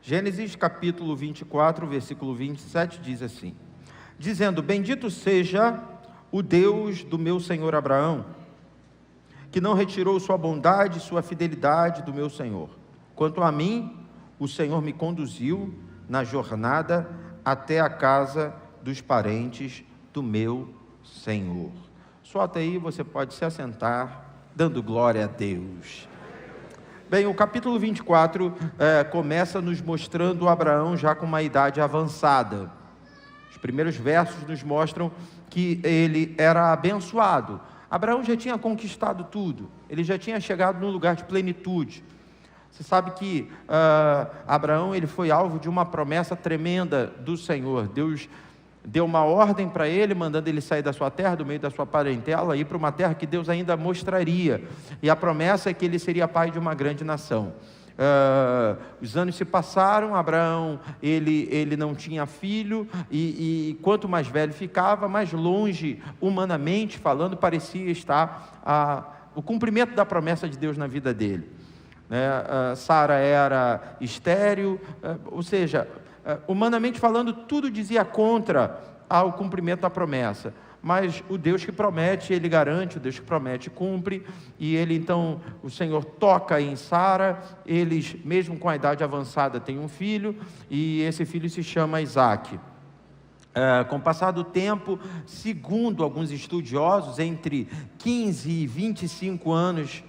Gênesis capítulo 24, versículo 27 diz assim: dizendo: bendito seja o Deus do meu senhor Abraão, que não retirou sua bondade e sua fidelidade do meu senhor. Quanto a mim, o Senhor me conduziu na jornada até a casa dos parentes do meu Senhor. Só até aí você pode se assentar, dando glória a Deus. Bem, o capítulo 24 começa nos mostrando Abraão já com uma idade avançada. Os primeiros versos nos mostram que ele era abençoado. Abraão já tinha conquistado tudo, ele já tinha chegado num lugar de plenitude. Você sabe que Abraão ele foi alvo de uma promessa tremenda do Senhor. Deus deu uma ordem para ele, mandando ele sair da sua terra, do meio da sua parentela, e ir para uma terra que Deus ainda mostraria. E a promessa é que ele seria pai de uma grande nação. Os anos se passaram, Abraão ele não tinha filho, e quanto mais velho ficava, mais longe, humanamente falando, parecia estar o cumprimento da promessa de Deus na vida dele. Sara era estéril, ou seja, humanamente falando, tudo dizia contra ao cumprimento da promessa. Mas o Deus que promete, Ele garante, o Deus que promete, cumpre. E ele então, o Senhor toca em Sara, eles, mesmo com a idade avançada, têm um filho, e esse filho se chama Isaque. Com o passar do tempo, segundo alguns estudiosos, entre 15 e 25 anos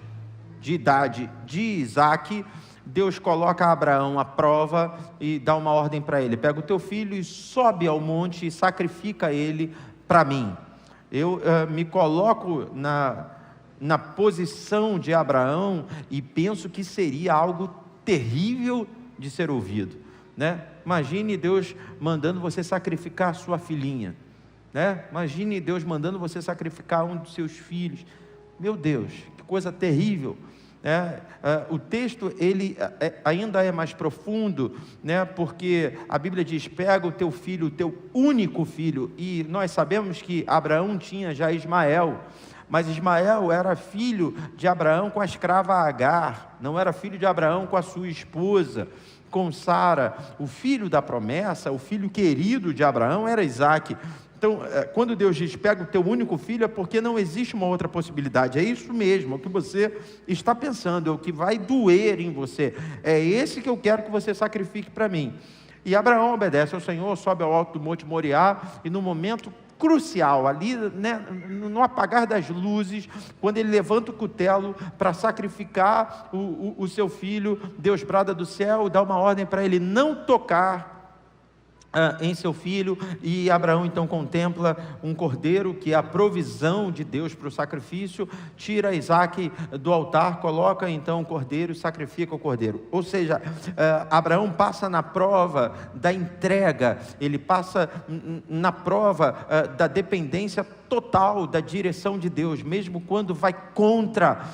de idade de Isaque, Deus coloca Abraão à prova e dá uma ordem para ele: pega o teu filho e sobe ao monte e sacrifica ele para mim. Eu me coloco na posição de Abraão e penso que seria algo terrível de ser ouvido, né? Imagine Deus mandando você sacrificar a sua filhinha, né? Imagine Deus mandando você sacrificar um dos seus filhos. Meu Deus, que coisa terrível. O texto ele ainda é mais profundo, né? Porque a Bíblia diz: pega o teu filho, o teu único filho, e nós sabemos que Abraão tinha já Ismael, mas Ismael era filho de Abraão com a escrava Agar, não era filho de Abraão com a sua esposa, com Sara. O filho da promessa, o filho querido de Abraão era Isaque. Então, quando Deus diz: pega o teu único filho, é porque não existe uma outra possibilidade. É isso mesmo, é o que você está pensando, é o que vai doer em você. É esse que eu quero que você sacrifique para mim. E Abraão obedece ao Senhor, sobe ao alto do Monte Moriá, e no momento crucial, ali, né, no apagar das luzes, quando ele levanta o cutelo para sacrificar o seu filho, Deus brada do céu, dá uma ordem para ele não tocar em seu filho, e Abraão então contempla um cordeiro, que é a provisão de Deus para o sacrifício, tira Isaque do altar, coloca então o cordeiro e sacrifica o cordeiro. Ou seja, Abraão passa na prova da entrega, ele passa na prova da dependência total da direção de Deus, mesmo quando vai contra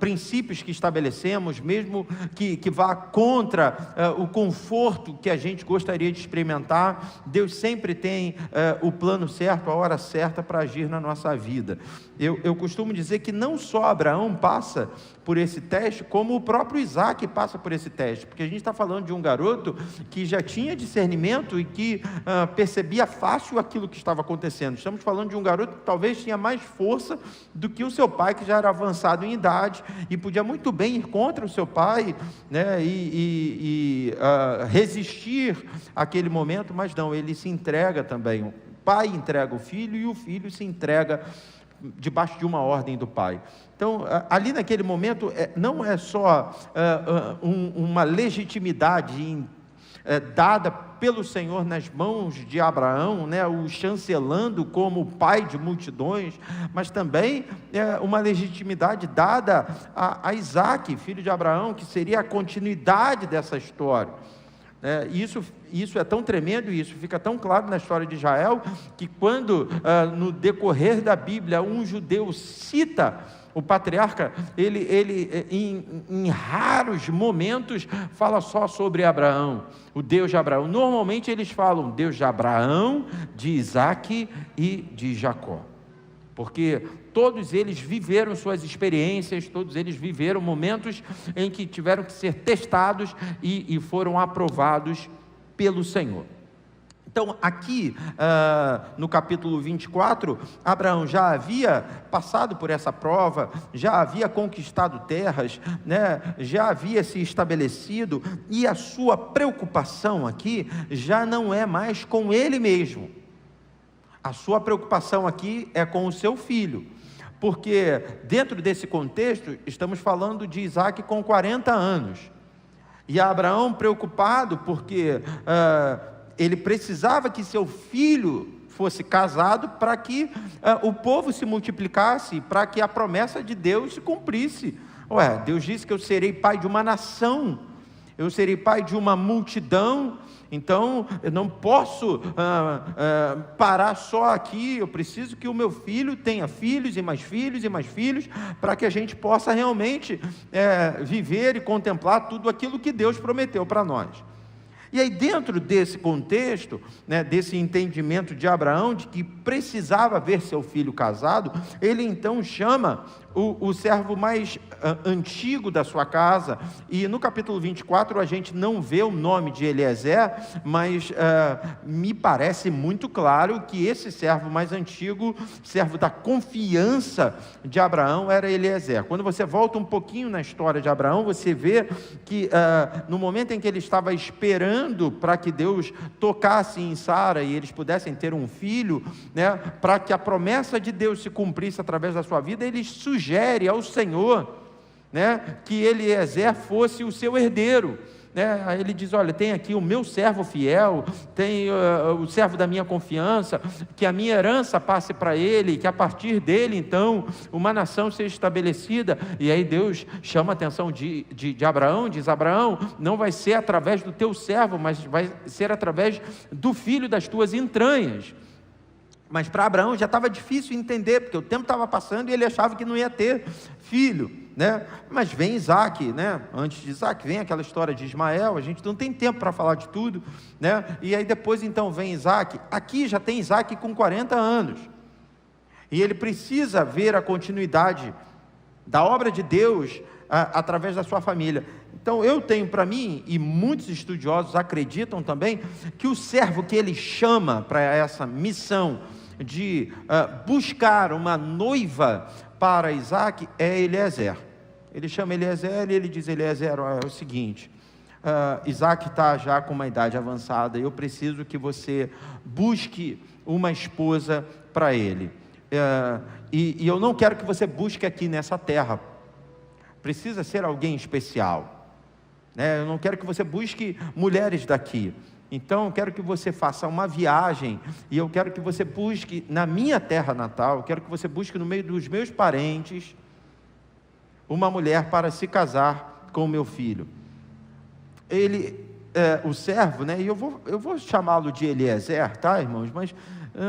princípios que estabelecemos, mesmo que vá contra o conforto que a gente gostaria de experimentar. Deus sempre tem o plano certo, a hora certa para agir na nossa vida. Eu costumo dizer que não só Abraão passa por esse teste, como o próprio Isaque passa por esse teste, porque a gente está falando de um garoto que já tinha discernimento e que percebia fácil aquilo que estava acontecendo. Estamos falando de um garoto que talvez tinha mais força do que o seu pai, que já era avançado em idade, e podia muito bem ir contra o seu pai, né, e resistir àquele momento, mas não, ele se entrega também. O pai entrega o filho, e o filho se entrega debaixo de uma ordem do pai. Então, ali naquele momento, não é só uma legitimidade dada pelo Senhor nas mãos de Abraão, né, o chancelando como pai de multidões, mas também uma legitimidade dada a Isaque, filho de Abraão, que seria a continuidade dessa história. Isso é tão tremendo, e isso fica tão claro na história de Israel, que quando no decorrer da Bíblia um judeu cita o patriarca, ele em raros momentos fala só sobre Abraão, o Deus de Abraão. Normalmente eles falam Deus de Abraão, de Isaque e de Jacó. porque todos eles viveram suas experiências, todos eles viveram momentos em que tiveram que ser testados e foram aprovados pelo Senhor. Então, aqui no capítulo 24, Abraão já havia passado por essa prova, já havia conquistado terras, né? Já havia se estabelecido, e a sua preocupação aqui já não é mais com ele mesmo. A sua preocupação aqui é com o seu filho, porque dentro desse contexto, estamos falando de Isaac com 40 anos, e Abraão preocupado porque ele precisava que seu filho fosse casado para que o povo se multiplicasse, para que a promessa de Deus se cumprisse. Deus disse que eu serei pai de uma nação, eu serei pai de uma multidão, então eu não posso parar só aqui, eu preciso que o meu filho tenha filhos e mais filhos e mais filhos, para que a gente possa realmente viver e contemplar tudo aquilo que Deus prometeu para nós. E aí, dentro desse contexto, né, desse entendimento de Abraão, de que precisava ver seu filho casado, ele então chama o servo mais antigo da sua casa, e no capítulo 24 a gente não vê o nome de Eliezer, mas me parece muito claro que esse servo mais antigo, servo da confiança de Abraão, era Eliezer. Quando você volta um pouquinho na história de Abraão, você vê que no momento em que ele estava esperando para que Deus tocasse em Sara e eles pudessem ter um filho, né, para que a promessa de Deus se cumprisse através da sua vida, ele sugere ao Senhor, né, que Eliezer fosse o seu herdeiro, né? Aí ele diz: olha, tem aqui o meu servo fiel, tem o servo da minha confiança, que a minha herança passe para ele, que a partir dele então uma nação seja estabelecida. E aí Deus chama a atenção de Abraão, diz: Abraão, não vai ser através do teu servo, mas vai ser através do filho das tuas entranhas. Mas para Abraão já estava difícil entender, porque o tempo estava passando e ele achava que não ia ter filho, né? Mas vem Isaac, né? Antes de Isaac vem aquela história de Ismael, a gente não tem tempo para falar de tudo, né? E aí depois então vem Isaac. Aqui já tem Isaac com 40 anos, e ele precisa ver a continuidade da obra de Deus através da sua família. Então eu tenho para mim, e muitos estudiosos acreditam também, que o servo que ele chama para essa missão de buscar uma noiva para Isaac é Eliezer. Ele chama Eliezer e ele diz: Eliezer, é o seguinte, Isaac está já com uma idade avançada, eu preciso que você busque uma esposa para ele, e eu não quero que você busque aqui nessa terra, precisa ser alguém especial, né? Eu não quero que você busque mulheres daqui, então eu quero que você faça uma viagem, e eu quero que você busque na minha terra natal, eu quero que você busque no meio dos meus parentes uma mulher para se casar com o meu filho. Ele, o servo, né, e eu vou chamá-lo de Eliezer, tá, irmãos, mas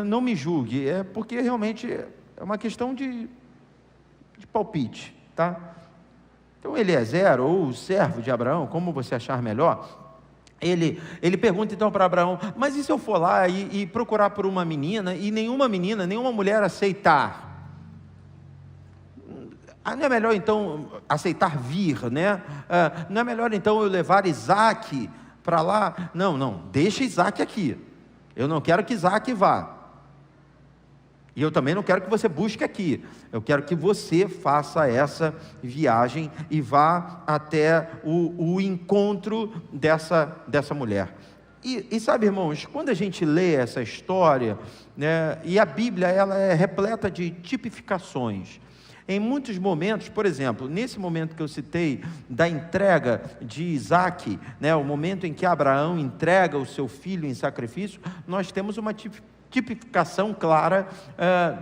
não me julgue, porque realmente é uma questão de palpite, tá? Então Eliezer, ou o servo de Abraão, como você achar melhor, ele pergunta então para Abraão: mas e se eu for lá e procurar por uma menina, e nenhuma mulher aceitar? Não é melhor então aceitar vir, né? Não é melhor então eu levar Isaac para lá? Não, deixa Isaac aqui, eu não quero que Isaac vá, e eu também não quero que você busque aqui, eu quero que você faça essa viagem e vá até o encontro dessa mulher. E sabe, irmãos, quando a gente lê essa história, né, e a Bíblia ela é repleta de tipificações. Em muitos momentos, por exemplo, nesse momento que eu citei da entrega de Isaac, né, o momento em que Abraão entrega o seu filho em sacrifício, nós temos uma tipificação clara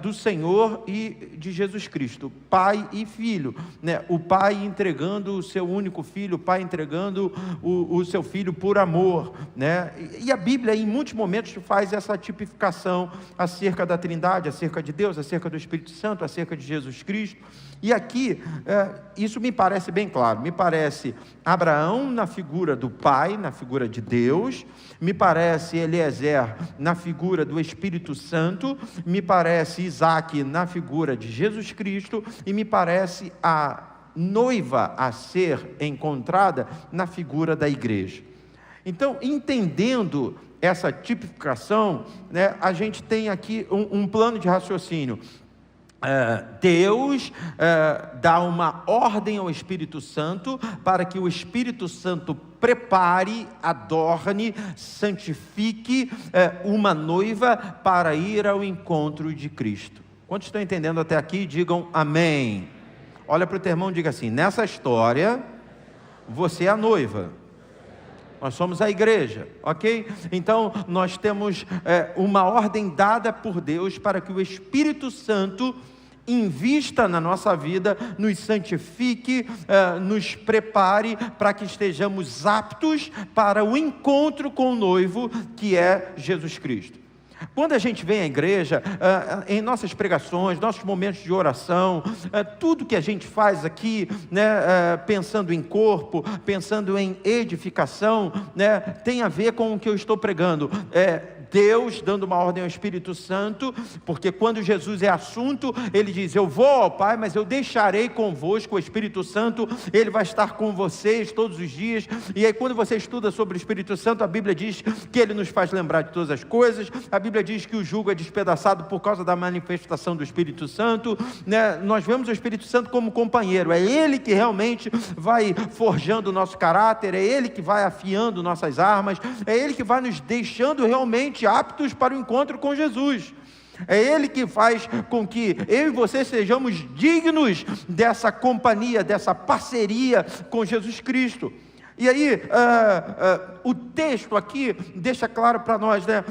do Senhor e de Jesus Cristo, pai e filho, né? O pai entregando o seu único filho, o pai entregando o seu filho por amor, né? E a Bíblia em muitos momentos faz essa tipificação acerca da Trindade, acerca de Deus, acerca do Espírito Santo, acerca de Jesus Cristo. E aqui, isso me parece bem claro, me parece Abraão na figura do Pai, na figura de Deus, me parece Eliezer na figura do Espírito Santo, me parece Isaac na figura de Jesus Cristo, e me parece a noiva a ser encontrada na figura da igreja. Então, entendendo essa tipificação, né, a gente tem aqui um plano de raciocínio. Deus dá uma ordem ao Espírito Santo para que o Espírito Santo prepare, adorne, santifique uma noiva para ir ao encontro de Cristo. Quantos estão entendendo até aqui? Digam amém. Olha para o teu irmão e diga assim: nessa história, você é a noiva. Nós somos a igreja, ok? Então, nós temos uma ordem dada por Deus para que o Espírito Santo invista na nossa vida, nos santifique, nos prepare para que estejamos aptos para o encontro com o noivo, que é Jesus Cristo. Quando a gente vem à igreja, em nossas pregações, nossos momentos de oração, tudo que a gente faz aqui, né, pensando em corpo, pensando em edificação, né, tem a ver com o que eu estou pregando. Deus dando uma ordem ao Espírito Santo, porque quando Jesus é assunto, ele diz: eu vou ao Pai, mas eu deixarei convosco o Espírito Santo, ele vai estar com vocês todos os dias. E aí, quando você estuda sobre o Espírito Santo, a Bíblia diz que ele nos faz lembrar de todas as coisas. A Bíblia diz que o jugo é despedaçado por causa da manifestação do Espírito Santo, né? Nós vemos o Espírito Santo como companheiro, é ele que realmente vai forjando o nosso caráter, é ele que vai afiando nossas armas, é ele que vai nos deixando realmente aptos para o encontro com Jesus. É ele que faz com que eu e você sejamos dignos dessa companhia, dessa parceria com Jesus Cristo. E aí, o texto aqui deixa claro para nós, né?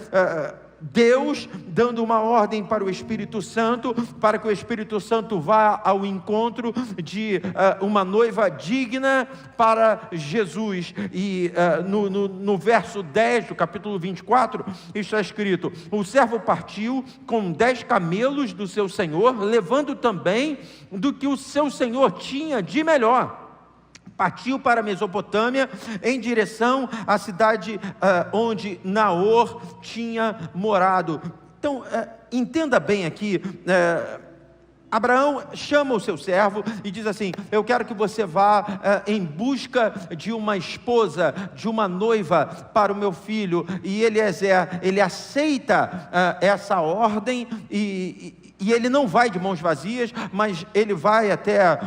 Deus dando uma ordem para o Espírito Santo, para que o Espírito Santo vá ao encontro de uma noiva digna para Jesus. E no verso 10 do capítulo 24, está escrito: o servo partiu com 10 camelos do seu senhor, levando também do que o seu senhor tinha de melhor. Partiu para a Mesopotâmia, em direção à cidade onde Naor tinha morado. Então, entenda bem aqui, Abraão chama o seu servo e diz assim: eu quero que você vá em busca de uma esposa, de uma noiva para o meu filho. E Eliezer, ele aceita essa ordem e ele não vai de mãos vazias, mas ele vai até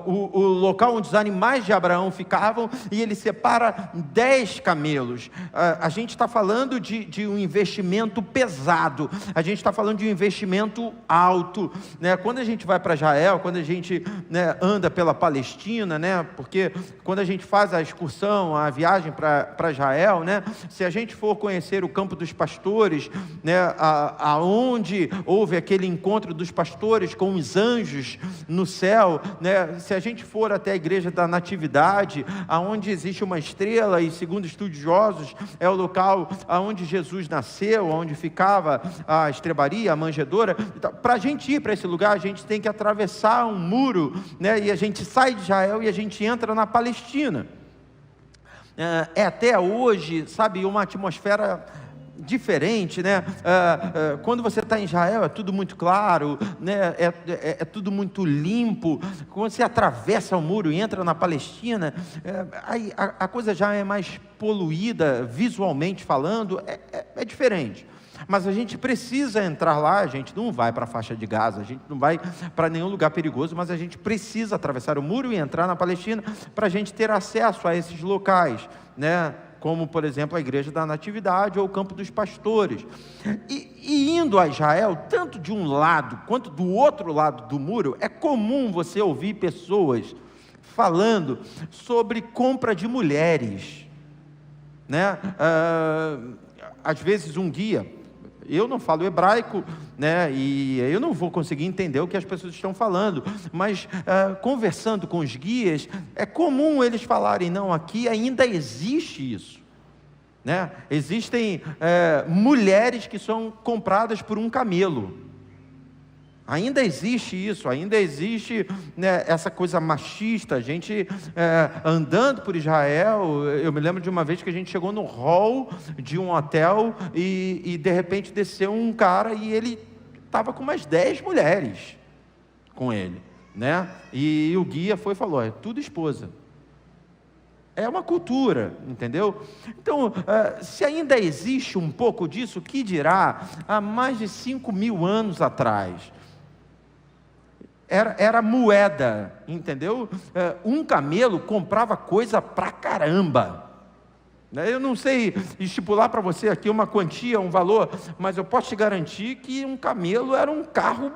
o local onde os animais de Abraão ficavam, e ele separa 10 camelos. A gente está falando de um investimento pesado, a gente está falando de um investimento alto, né? Quando a gente vai para Israel, quando a gente, né, anda pela Palestina, né, porque quando a gente faz a excursão, a viagem para Israel, né, se a gente for conhecer o campo dos pastores, né, aonde houve aquele encontro dos pastores com os anjos no céu, né? Se a gente for até a igreja da Natividade, aonde existe uma estrela, e segundo estudiosos é o local aonde Jesus nasceu, onde ficava a estrebaria, a manjedoura. Para a gente ir para esse lugar, a gente tem que atravessar um muro, né? E a gente sai de Israel e a gente entra na Palestina. Até hoje, sabe, uma atmosfera diferente, né? Quando você está em Israel é tudo muito claro, né? É tudo muito limpo. Quando você atravessa o muro e entra na Palestina, aí a coisa já é mais poluída, visualmente falando, é diferente. Mas a gente precisa entrar lá, a gente não vai para a faixa de Gaza, a gente não vai para nenhum lugar perigoso, mas a gente precisa atravessar o muro e entrar na Palestina para a gente ter acesso a esses locais, né? Como, por exemplo, a igreja da Natividade ou o campo dos pastores. E indo a Israel, tanto de um lado quanto do outro lado do muro, é comum você ouvir pessoas falando sobre compra de mulheres, né? Às vezes um guia, eu não falo hebraico, né, e eu não vou conseguir entender o que as pessoas estão falando, mas conversando com os guias, é comum eles falarem: não, aqui ainda existe isso, né? Existem mulheres que são compradas por um camelo. Ainda existe isso, ainda existe, né, essa coisa machista. A gente andando por Israel, eu me lembro de uma vez que a gente chegou no hall de um hotel e de repente desceu um cara e ele estava com umas 10 mulheres com ele, né? E o guia foi e falou: é tudo esposa. É uma cultura, entendeu? Então, se ainda existe um pouco disso, que dirá há mais de 5.000 anos atrás? Era moeda, entendeu? Um camelo comprava coisa pra caramba. Eu não sei estipular para você aqui uma quantia, um valor, mas eu posso te garantir que um camelo era um carro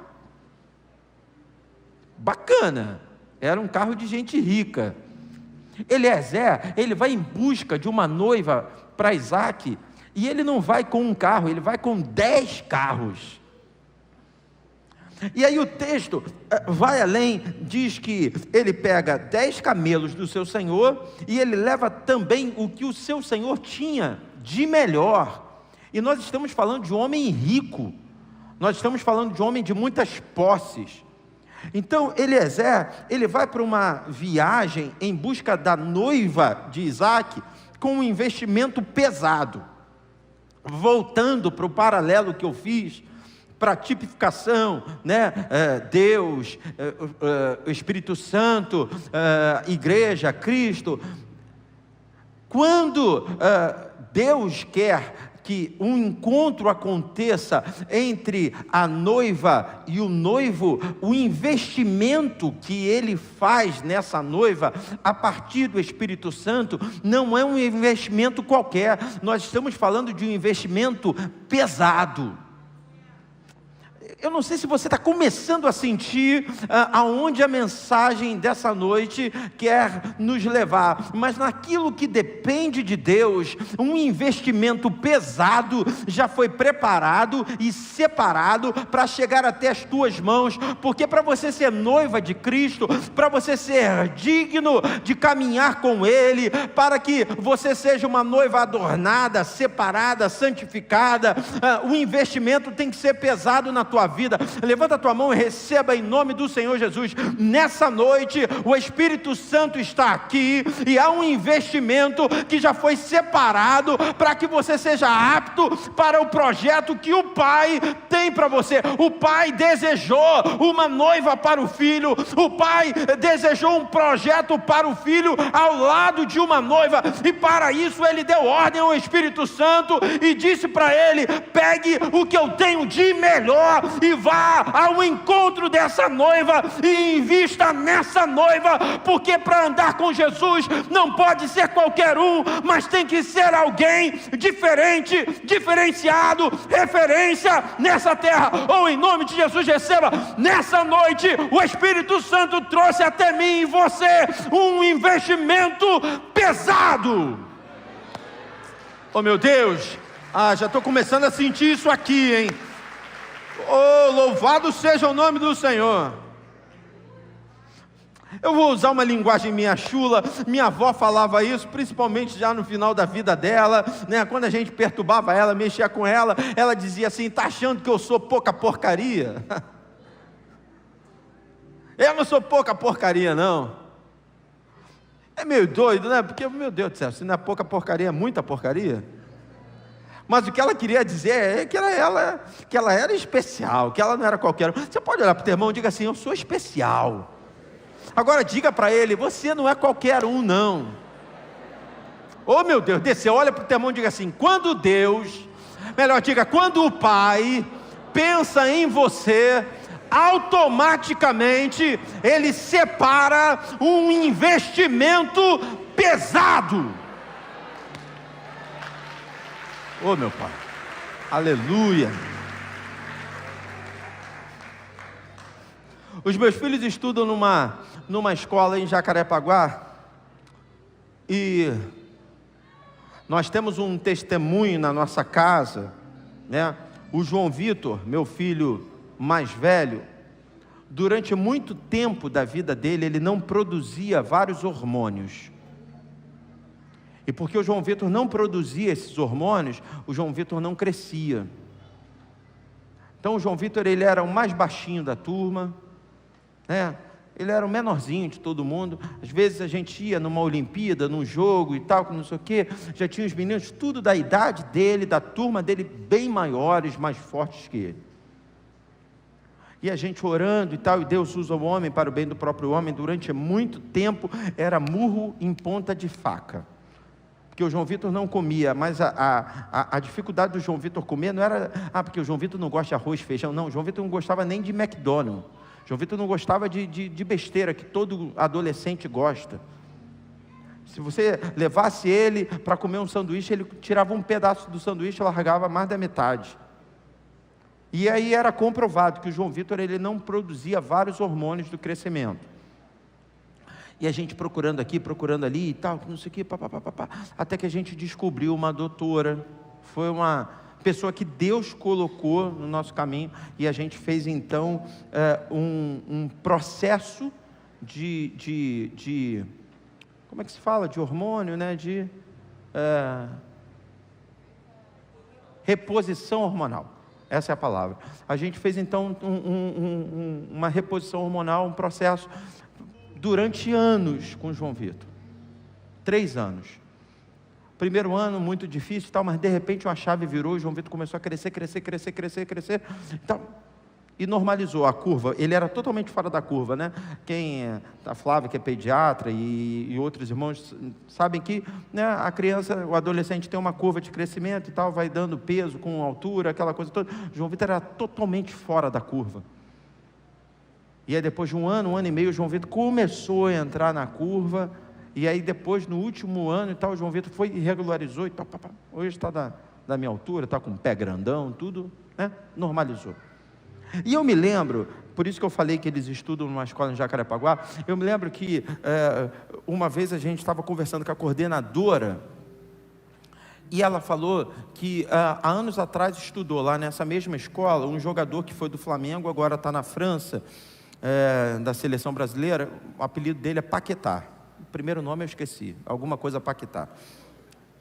bacana, era um carro de gente rica. Eliezer, ele vai em busca de uma noiva para Isaac, e ele não vai com um carro, ele vai com 10 carros. E aí o texto vai além, diz que ele pega 10 camelos do seu senhor, e ele leva também o que o seu senhor tinha de melhor. E nós estamos falando de um homem rico, nós estamos falando de um homem de muitas posses. Então Eliezer, ele vai para uma viagem em busca da noiva de Isaac, com um investimento pesado. Voltando para o paralelo que eu fiz, para a tipificação, né? Deus, o Espírito Santo, igreja, Cristo. Quando Deus quer que um encontro aconteça entre a noiva e o noivo, o investimento que ele faz nessa noiva, a partir do Espírito Santo, não é um investimento qualquer. Nós estamos falando de um investimento pesado. Eu não sei se você está começando a sentir aonde a mensagem dessa noite quer nos levar, mas naquilo que depende de Deus, um investimento pesado já foi preparado e separado para chegar até as tuas mãos, porque para você ser noiva de Cristo, para você ser digno de caminhar com Ele, para que você seja uma noiva adornada, separada, santificada, o investimento tem que ser pesado na tua vida. Levanta a tua mão e receba em nome do Senhor Jesus. Nessa noite o Espírito Santo está aqui e há um investimento que já foi separado para que você seja apto para o projeto que o Pai tem para você. O Pai desejou uma noiva para o filho, o Pai desejou um projeto para o filho ao lado de uma noiva, e para isso Ele deu ordem ao Espírito Santo e disse para ele: pegue o que eu tenho de melhor e vá ao encontro dessa noiva e invista nessa noiva, porque para andar com Jesus não pode ser qualquer um, mas tem que ser alguém diferente, diferenciado, referência nessa terra. Ou em nome de Jesus, receba nessa noite, o Espírito Santo trouxe até mim e você um investimento pesado. Oh meu Deus, já estou começando a sentir isso aqui, hein? Oh, louvado seja o nome do Senhor. Eu vou usar uma linguagem minha chula. Minha avó falava isso, principalmente já no final da vida dela, né? Quando a gente perturbava ela, mexia com ela, ela dizia assim: tá achando que eu sou pouca porcaria? Eu não sou pouca porcaria, não. É meio doido, né? Porque, meu Deus do céu, se não é pouca porcaria, é muita porcaria. Mas o que ela queria dizer é que ela era especial, que ela não era qualquer um. Você pode olhar para o teu irmão e diga assim: eu sou especial. Agora diga para ele: você não é qualquer um, não. Oh meu Deus, desceu, olha para o teu irmão e diga assim: quando Deus, melhor diga, quando o Pai pensa em você, automaticamente Ele separa um investimento pesado. Oh meu Pai, aleluia. Os meus filhos estudam numa escola em Jacarepaguá, e nós temos um testemunho na nossa casa, né? O João Vitor, meu filho mais velho, durante muito tempo da vida dele, ele não produzia vários hormônios. E porque o João Vitor não produzia esses hormônios, o João Vitor não crescia. Então o João Vitor, ele era o mais baixinho da turma, né? Ele era o menorzinho de todo mundo. Às vezes a gente ia numa Olimpíada, num jogo e tal, não sei o quê, já tinha os meninos tudo da idade dele, da turma dele, bem maiores, mais fortes que ele. E a gente orando e tal, e Deus usa o homem para o bem do próprio homem. Durante muito tempo era murro em ponta de faca, porque o João Vitor não comia, mas a dificuldade do João Vitor comer não era, porque o João Vitor não gosta de arroz, feijão, não, o João Vitor não gostava nem de McDonald's, o João Vitor não gostava de besteira, que todo adolescente gosta. Se você levasse ele para comer um sanduíche, ele tirava um pedaço do sanduíche e largava mais da metade. E aí era comprovado que o João Vitor, ele não produzia vários hormônios do crescimento. E a gente procurando aqui, procurando ali e tal, não sei o que, até que a gente descobriu uma doutora, foi uma pessoa que Deus colocou no nosso caminho, e a gente fez então um processo de como é que se fala? De hormônio, né? De reposição hormonal. Essa é a palavra. A gente fez então uma reposição hormonal, um processo durante anos com o João Vitor. 3 anos. Primeiro ano muito difícil e tal, mas de repente uma chave virou, e o João Vitor começou a crescer, e normalizou a curva. Ele era totalmente fora da curva, né? A Flávia, que é pediatra, e outros irmãos sabem que, né, a criança, o adolescente tem uma curva de crescimento e tal, vai dando peso com altura, aquela coisa toda. João Vitor era totalmente fora da curva. E aí depois de um ano e meio, o João Vitor começou a entrar na curva, e aí depois, no último ano e tal, o João Vitor foi e regularizou, e tal, hoje está da minha altura, está com o pé grandão, tudo, né? Normalizou. E eu me lembro, por isso que eu falei que eles estudam numa escola em Jacarepaguá, eu me lembro que uma vez a gente estava conversando com a coordenadora, e ela falou que há anos atrás estudou lá nessa mesma escola um jogador que foi do Flamengo, agora está na França, da seleção brasileira. O apelido dele é Paquetá, o primeiro nome eu esqueci, alguma coisa Paquetá,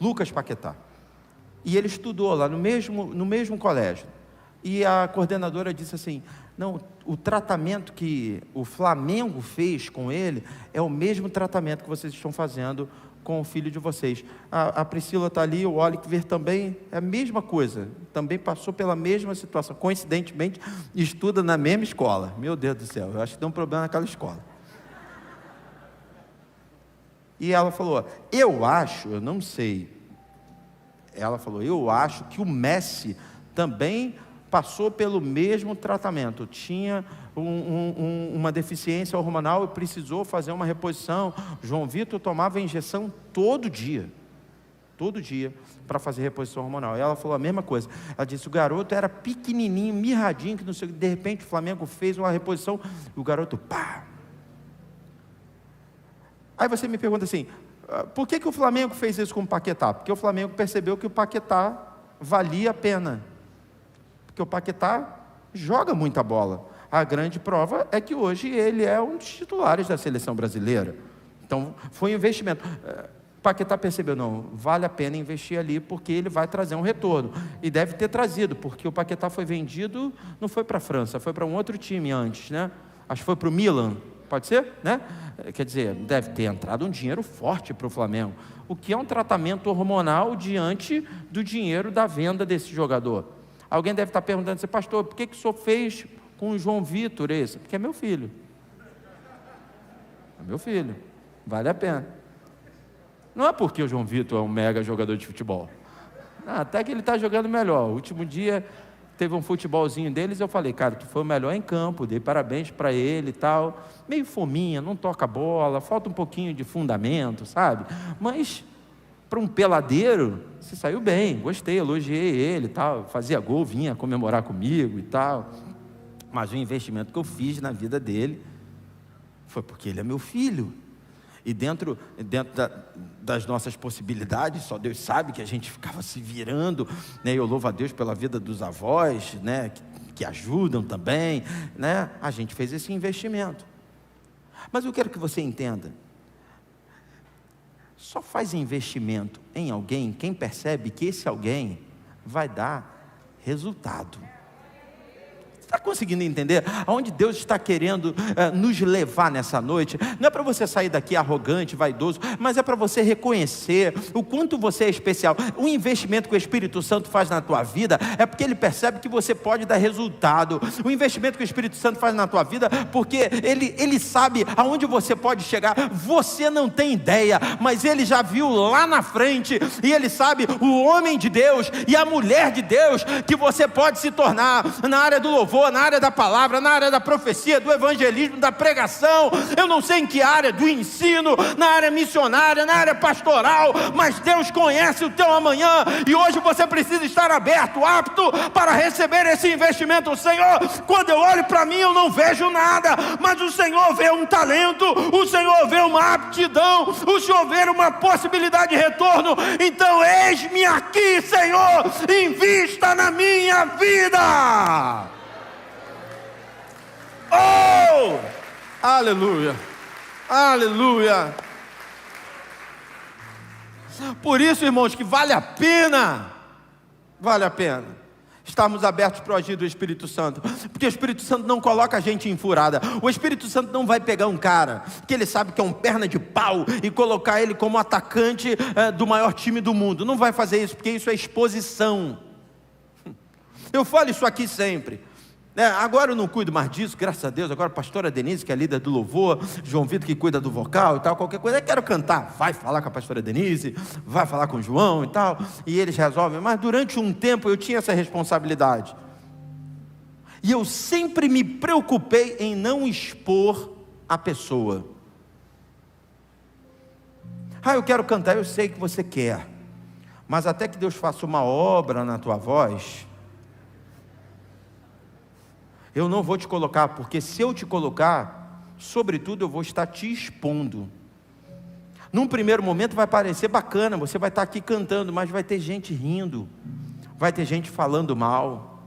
Lucas Paquetá, e ele estudou lá no mesmo colégio. E a coordenadora disse assim: não, o tratamento que o Flamengo fez com ele é o mesmo tratamento que vocês estão fazendo com o filho de vocês. A Priscila está ali, o Oliver também, é a mesma coisa, também passou pela mesma situação, coincidentemente estuda na mesma escola. Meu Deus do céu, eu acho que tem um problema naquela escola. E ela falou: eu não sei, ela falou, eu acho que o Messi também passou pelo mesmo tratamento, tinha uma deficiência hormonal e precisou fazer uma reposição. João Vitor tomava injeção todo dia, para fazer reposição hormonal. E ela falou a mesma coisa, ela disse: o garoto era pequenininho, mirradinho, que não sei, de repente o Flamengo fez uma reposição, e o garoto, pá. Aí você me pergunta assim, por que o Flamengo fez isso com o Paquetá? Porque o Flamengo percebeu que o Paquetá valia a pena, porque o Paquetá joga muita bola. A grande prova é que hoje ele é um dos titulares da seleção brasileira. Então foi um investimento. O Paquetá percebeu, não, vale a pena investir ali, porque ele vai trazer um retorno, e deve ter trazido, porque o Paquetá foi vendido, não foi para a França, foi para um outro time antes, né? Acho que foi para o Milan, pode ser, né? Quer dizer, deve ter entrado um dinheiro forte para o Flamengo, o que é um tratamento hormonal diante do dinheiro da venda desse jogador. Alguém deve estar perguntando assim: pastor, por que o senhor fez com o João Vitor esse? Porque é meu filho. É meu filho. Vale a pena. Não é porque o João Vitor é um mega jogador de futebol. Não, até que ele está jogando melhor. O último dia teve um futebolzinho deles, eu falei: cara, tu foi o melhor em campo, dei parabéns para ele e tal. Meio fominha, não toca bola, falta um pouquinho de fundamento, sabe? Mas para um peladeiro, você saiu bem, gostei, elogiei ele e tal, fazia gol, vinha comemorar comigo e tal, mas o investimento que eu fiz na vida dele foi porque ele é meu filho, e dentro das nossas possibilidades, só Deus sabe que a gente ficava se virando, né? Eu louvo a Deus pela vida dos avós, né? que ajudam também, né? A gente fez esse investimento, mas eu quero que você entenda, só faz investimento em alguém quem percebe que esse alguém vai dar resultado. Está conseguindo entender aonde Deus está querendo nos levar nessa noite? Não é para você sair daqui arrogante, vaidoso, mas é para você reconhecer o quanto você é especial. O investimento que o Espírito Santo faz na tua vida é porque ele percebe que você pode dar resultado. O investimento que o Espírito Santo faz na tua vida, porque ele sabe aonde você pode chegar. Você não tem ideia, mas ele já viu lá na frente, e ele sabe o homem de Deus e a mulher de Deus que você pode se tornar na área do louvor, na área da palavra, na área da profecia, do evangelismo, da pregação, eu não sei em que área, do ensino, na área missionária, na área pastoral, mas Deus conhece o teu amanhã, e hoje você precisa estar aberto, apto para receber esse investimento. Senhor, quando eu olho para mim eu não vejo nada, mas o Senhor vê um talento, o Senhor vê uma aptidão, o Senhor vê uma possibilidade de retorno. Então eis-me aqui, Senhor, invista na minha vida. Oh, aleluia, aleluia. Por isso, irmãos, que vale a pena estarmos abertos para o agir do Espírito Santo, porque o Espírito Santo não coloca a gente em furada. O Espírito Santo não vai pegar um cara que ele sabe que é um perna de pau e colocar ele como atacante do maior time do mundo. Não vai fazer isso, porque isso é exposição. Eu falo isso aqui sempre. Agora eu não cuido mais disso, graças a Deus. Agora a pastora Denise, que é líder do louvor, João Vitor, que cuida do vocal e tal, qualquer coisa, eu quero cantar, vai falar com a pastora Denise, vai falar com o João e tal, e eles resolvem. Mas durante um tempo eu tinha essa responsabilidade, e eu sempre me preocupei em não expor a pessoa. Eu quero cantar, eu sei que você quer, mas até que Deus faça uma obra na tua voz, eu não vou te colocar, porque se eu te colocar, sobretudo eu vou estar te expondo. Num primeiro momento vai parecer bacana, você vai estar aqui cantando, mas vai ter gente rindo, vai ter gente falando mal.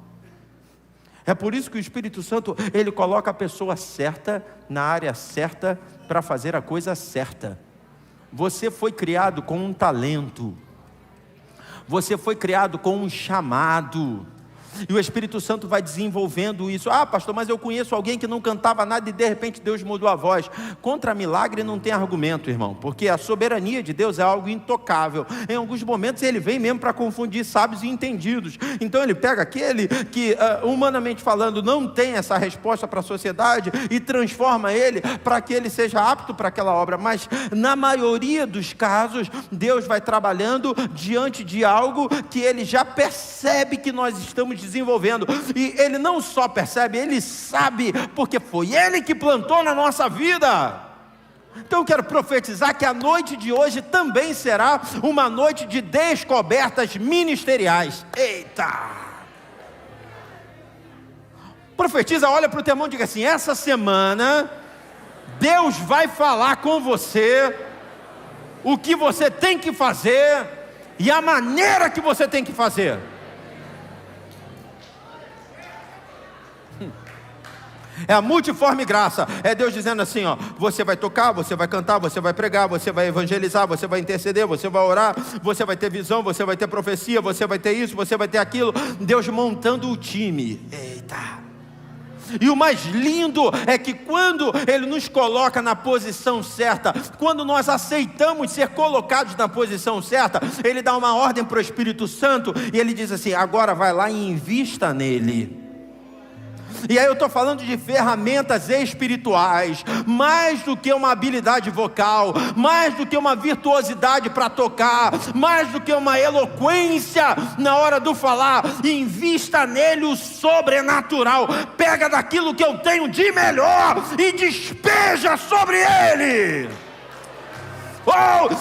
É por isso que o Espírito Santo, ele coloca a pessoa certa, na área certa, para fazer a coisa certa. Você foi criado com um talento, você foi criado com um chamado, e o Espírito Santo vai desenvolvendo isso. Pastor, mas eu conheço alguém que não cantava nada e de repente Deus mudou a voz. Contra milagre não tem argumento, irmão, porque a soberania de Deus é algo intocável. Em alguns momentos ele vem mesmo para confundir sábios e entendidos. Então ele pega aquele que humanamente falando não tem essa resposta para a sociedade e transforma ele para que ele seja apto para aquela obra. Mas na maioria dos casos Deus vai trabalhando diante de algo que ele já percebe que nós estamos desenvolvendo, e ele não só percebe, ele sabe, porque foi ele que plantou na nossa vida. Então eu quero profetizar que a noite de hoje também será uma noite de descobertas ministeriais. Eita! Profetiza, olha para o teu irmão e diga assim: essa semana Deus vai falar com você o que você tem que fazer e a maneira que você tem que fazer. É a multiforme graça, é Deus dizendo assim, você vai tocar, você vai cantar, você vai pregar, você vai evangelizar, você vai interceder, você vai orar, você vai ter visão, você vai ter profecia, você vai ter isso, você vai ter aquilo. Deus montando o time. Eita! E o mais lindo é que quando Ele nos coloca na posição certa, quando nós aceitamos ser colocados na posição certa, Ele dá uma ordem para o Espírito Santo, e Ele diz assim: agora vai lá e invista nele. E aí eu estou falando de ferramentas espirituais, mais do que uma habilidade vocal, mais do que uma virtuosidade para tocar, mais do que uma eloquência na hora do falar. Invista nele o sobrenatural, pega daquilo que eu tenho de melhor e despeja sobre ele.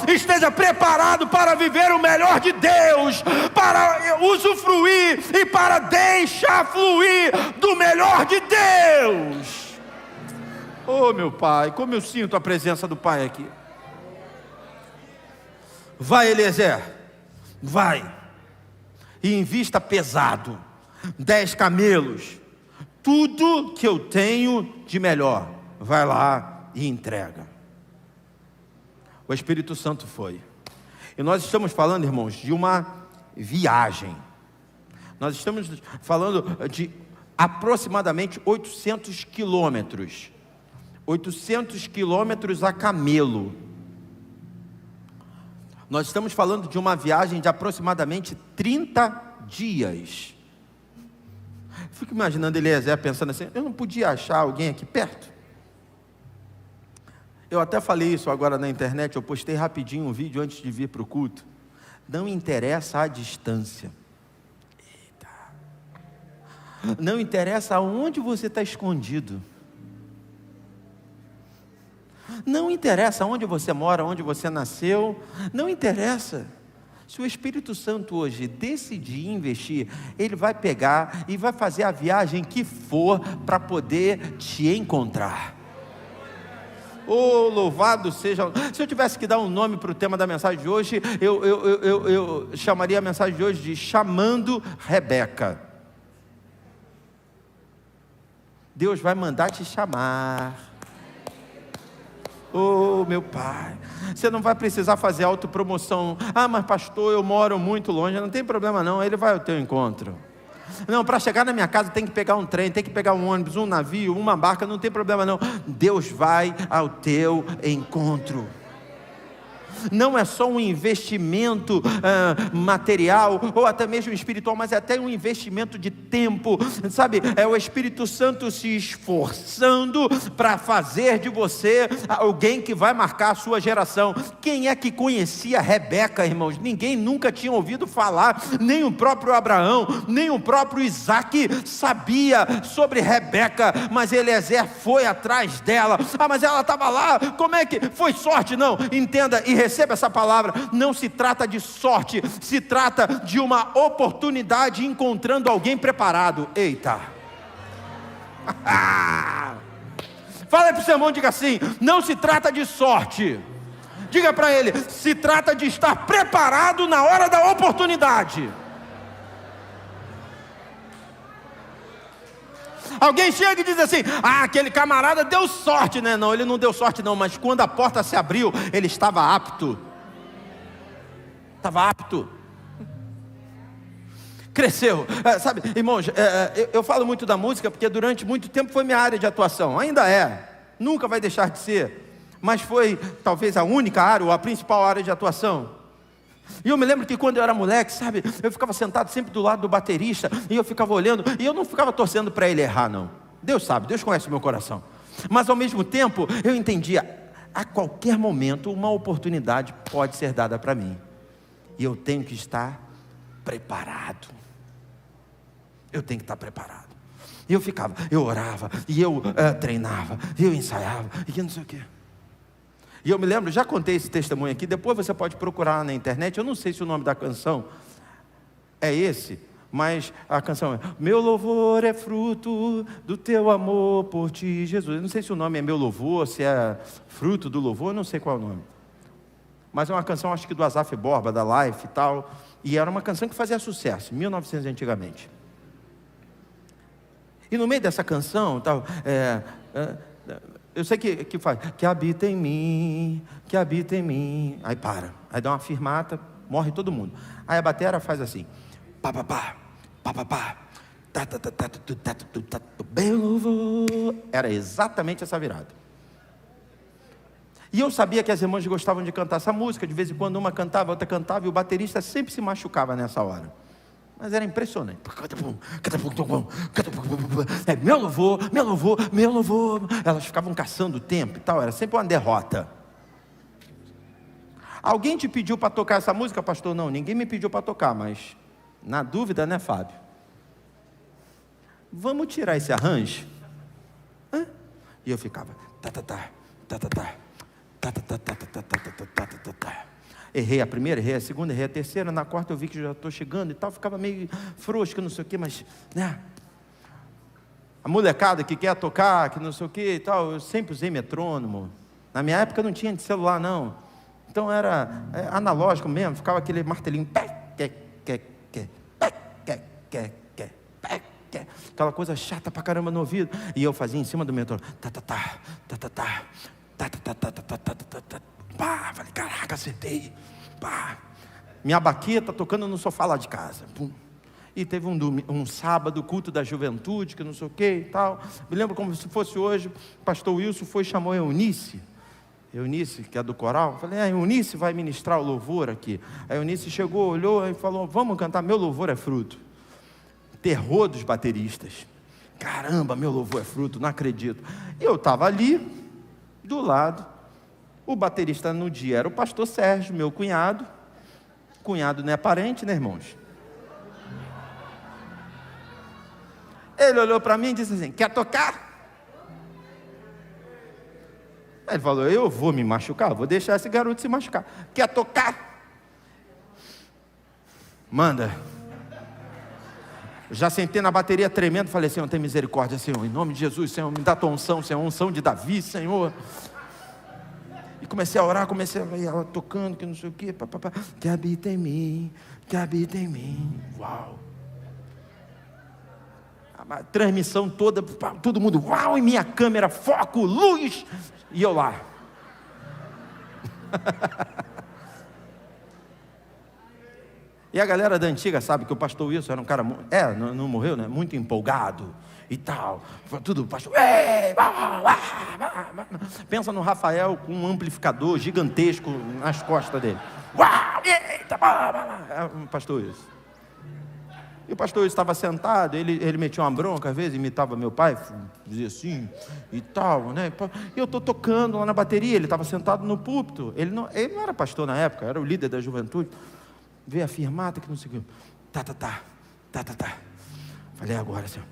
Esteja preparado para viver o melhor de Deus, para usufruir e para deixar fluir do melhor de Deus. Meu Pai, como eu sinto a presença do Pai aqui. Vai, Eliezer, vai e invista pesado, 10 camelos, tudo que eu tenho de melhor, vai lá e entrega. O Espírito Santo foi. E nós estamos falando, irmãos, de uma viagem. Nós estamos falando de aproximadamente 800 quilômetros. 800 quilômetros a camelo. Nós estamos falando de uma viagem de aproximadamente 30 dias. Fico imaginando Eliezer pensando assim, eu não podia achar alguém aqui perto? Eu até falei isso agora na internet, eu postei rapidinho um vídeo antes de vir para o culto. Não interessa a distância. Eita. Não interessa aonde você está escondido. Não interessa onde você mora, onde você nasceu, não interessa. Se o Espírito Santo hoje decidir investir, Ele vai pegar e vai fazer a viagem que for para poder te encontrar. Oh, louvado seja. Se eu tivesse que dar um nome para o tema da mensagem de hoje, eu chamaria a mensagem de hoje de Chamando Rebeca. Deus vai mandar te chamar. Oh, meu Pai, você não vai precisar fazer autopromoção. Ah, mas pastor, eu moro muito longe. Não tem problema não, Ele vai ao teu encontro. Não, para chegar na minha casa tem que pegar um trem, tem que pegar um ônibus, um navio, uma barca. Não tem problema não, Deus vai ao teu encontro. Não é só um investimento material, ou até mesmo espiritual, mas é até um investimento de tempo, sabe? É o Espírito Santo se esforçando para fazer de você alguém que vai marcar a sua geração. Quem é que conhecia Rebeca, irmãos? Ninguém nunca tinha ouvido falar, nem o próprio Abraão, nem o próprio Isaac sabia sobre Rebeca, mas Eliezer foi atrás dela. Ah, mas ela estava lá, como é que foi sorte? Não, entenda e receba essa palavra, não se trata de sorte, se trata de uma oportunidade encontrando alguém preparado. Eita! Fala para o seu irmão, diga assim, não se trata de sorte, diga para ele, se trata de estar preparado na hora da oportunidade. Alguém chega e diz assim, aquele camarada deu sorte, né? Não, ele não deu sorte não, mas quando a porta se abriu, ele estava apto. Estava apto. Cresceu. Sabe, irmãos, eu falo muito da música, porque durante muito tempo foi minha área de atuação. Ainda é, nunca vai deixar de ser. Mas foi talvez a única área, ou a principal área de atuação. E eu me lembro que quando eu era moleque, sabe, eu ficava sentado sempre do lado do baterista, e eu ficava olhando, e eu não ficava torcendo para ele errar não. Deus sabe, Deus conhece o meu coração. Mas ao mesmo tempo, eu entendia, a qualquer momento uma oportunidade pode ser dada para mim. E eu tenho que estar preparado. Eu tenho que estar preparado. E eu ficava, eu orava, e eu treinava, e eu ensaiava, e que não sei o quê. E eu me lembro, já contei esse testemunho aqui, depois você pode procurar na internet, eu não sei se o nome da canção é esse, mas a canção é Meu louvor é fruto do teu amor por ti, Jesus. Eu não sei se o nome é Meu Louvor, se é Fruto do Louvor, eu não sei qual é o nome. Mas é uma canção, acho que do Asaf Borba, da Life e tal, e era uma canção que fazia sucesso, 1900 antigamente. E no meio dessa canção, tal, eu sei que faz, que habita em mim, aí para, aí dá uma firmata, morre todo mundo. Aí a batera faz assim, pá, pá, pá, pá, pá, pá, tá, tá, tá, tá, tá, tá, tá, bem louvor. Era exatamente essa virada. E eu sabia que as irmãs gostavam de cantar essa música, de vez em quando uma cantava, outra cantava, e o baterista sempre se machucava nessa hora. Mas era impressionante. Meu louvor, meu louvor, meu louvor. Elas ficavam caçando o tempo e tal, era sempre uma derrota. Alguém te pediu para tocar essa música, pastor? Não, ninguém me pediu para tocar, mas na dúvida, né, Fábio? Vamos tirar esse arranjo? E eu ficava, errei a primeira, errei a segunda, errei a terceira, na quarta eu vi que já estou chegando e tal, ficava meio frouxo, não sei o que, mas, né? A molecada que quer tocar, que não sei o que e tal, eu sempre usei metrônomo. Na minha época não tinha de celular não, então era analógico mesmo, ficava aquele martelinho, aquela coisa chata pra caramba no ouvido, e eu fazia em cima do metrônomo, pá, falei, caraca, acertei, pá. Minha baqueta tocando no sofá lá de casa, pum. e teve um sábado, culto da juventude, que não sei o que e tal. Me lembro como se fosse hoje, o pastor Wilson foi e chamou Eunice, que é do coral. Falei, Eunice vai ministrar o louvor aqui. A Eunice chegou, olhou e falou, vamos cantar, meu louvor é fruto. Terror dos bateristas. Caramba, meu louvor é fruto, não acredito. Eu estava ali, do lado, o baterista no dia era o pastor Sérgio, meu cunhado. Cunhado não é parente, né, irmãos? Ele olhou para mim e disse assim, quer tocar? Ele falou, eu vou me machucar, vou deixar esse garoto se machucar. Quer tocar? Manda. Já sentei na bateria tremendo, falei, Senhor, tem misericórdia, Senhor, em nome de Jesus, Senhor, me dá tua unção, Senhor, unção de Davi, Senhor. E comecei a orar, comecei a ver ela tocando, que não sei o quê, que habita em mim, uau. A transmissão toda, todo mundo, uau, em minha câmera, foco, luz, e eu lá. E a galera da antiga sabe que o pastor Wilson era um cara, não morreu, né? Muito empolgado e tal. Tudo, pastor, pensa no Rafael com um amplificador gigantesco nas costas dele. Uau, eita, é o pastor Wilson. E o pastor estava sentado, ele metia uma bronca, às vezes imitava meu pai, dizia assim, e tal, né? E eu estou tocando lá na bateria, ele estava sentado no púlpito, ele não era pastor na época, era o líder da juventude, veio a firmata que não sei o que, tá. Falei, agora, Senhor,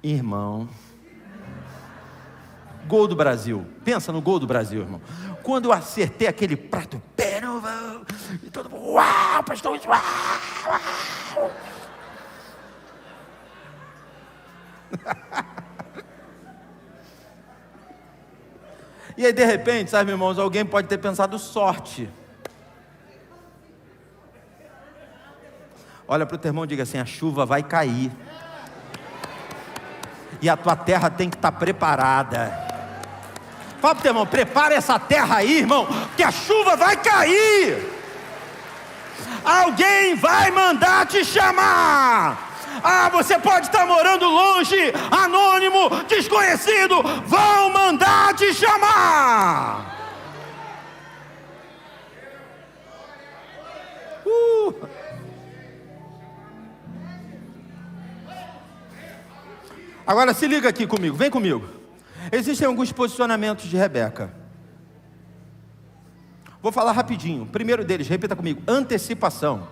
irmão, gol do Brasil, pensa no gol do Brasil, irmão. Quando eu acertei aquele prato, e todo mundo, uau, pastor, uau. E aí de repente, sabe, irmãos, alguém pode ter pensado sorte. Olha para o teu irmão e diga assim, a chuva vai cair. E a tua terra tem que estar preparada. Fala para o teu irmão, prepara essa terra aí, irmão, que a chuva vai cair. Alguém vai mandar te chamar. Você pode estar morando longe, anônimo, desconhecido, vão mandar te chamar. Agora se liga aqui comigo, vem comigo. Existem alguns posicionamentos de Rebeca. Vou falar rapidinho. Primeiro deles, repita comigo, antecipação.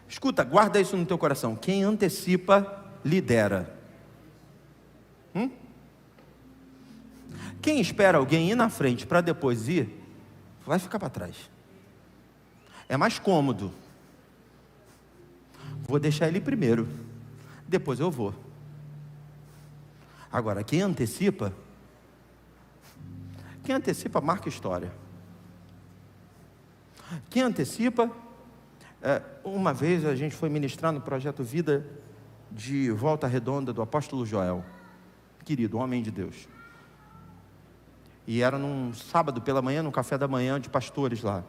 Escuta, guarda isso no teu coração. Quem antecipa, lidera. Quem espera alguém ir na frente para depois ir, vai ficar para trás. É mais cômodo. Vou deixar ele primeiro, depois eu vou. Agora, quem antecipa marca história. Quem antecipa, uma vez a gente foi ministrar no Projeto Vida de Volta Redonda do apóstolo Joel, querido, homem de Deus. E era num sábado pela manhã, no café da manhã de pastores lá.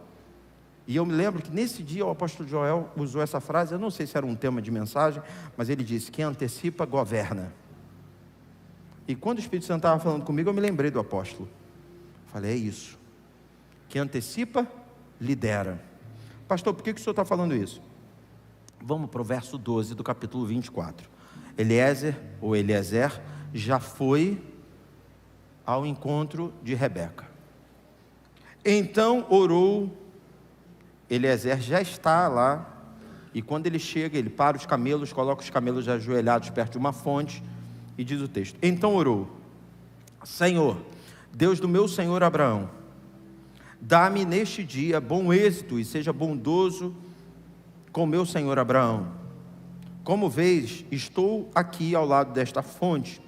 E eu me lembro que nesse dia o apóstolo Joel usou essa frase, eu não sei se era um tema de mensagem, mas ele disse, quem antecipa, governa. E quando o Espírito Santo estava falando comigo, eu me lembrei do apóstolo. Falei, é isso. Quem antecipa, lidera. Pastor, por que o senhor está falando isso? Vamos para o verso 12 do capítulo 24. Eliezer, já foi ao encontro de Rebeca. Então orou, Eliezer já está lá, e quando ele chega, ele para os camelos, coloca os camelos ajoelhados perto de uma fonte, e diz o texto, então orou, Senhor, Deus do meu senhor Abraão, dá-me neste dia bom êxito e seja bondoso com meu senhor Abraão. Como vês, estou aqui ao lado desta fonte,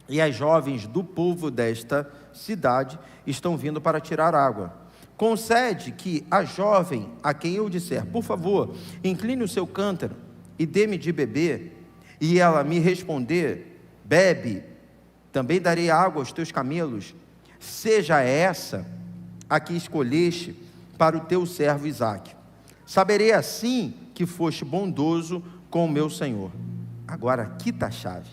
e as jovens do povo desta cidade estão vindo para tirar água. Concede que a jovem a quem eu disser, por favor, incline o seu cântaro e dê-me de beber, e ela me responder, bebe, também darei água aos teus camelos, seja essa a que escolheste para o teu servo Isaque. Saberei assim que foste bondoso com o meu senhor. Agora aqui está a chave.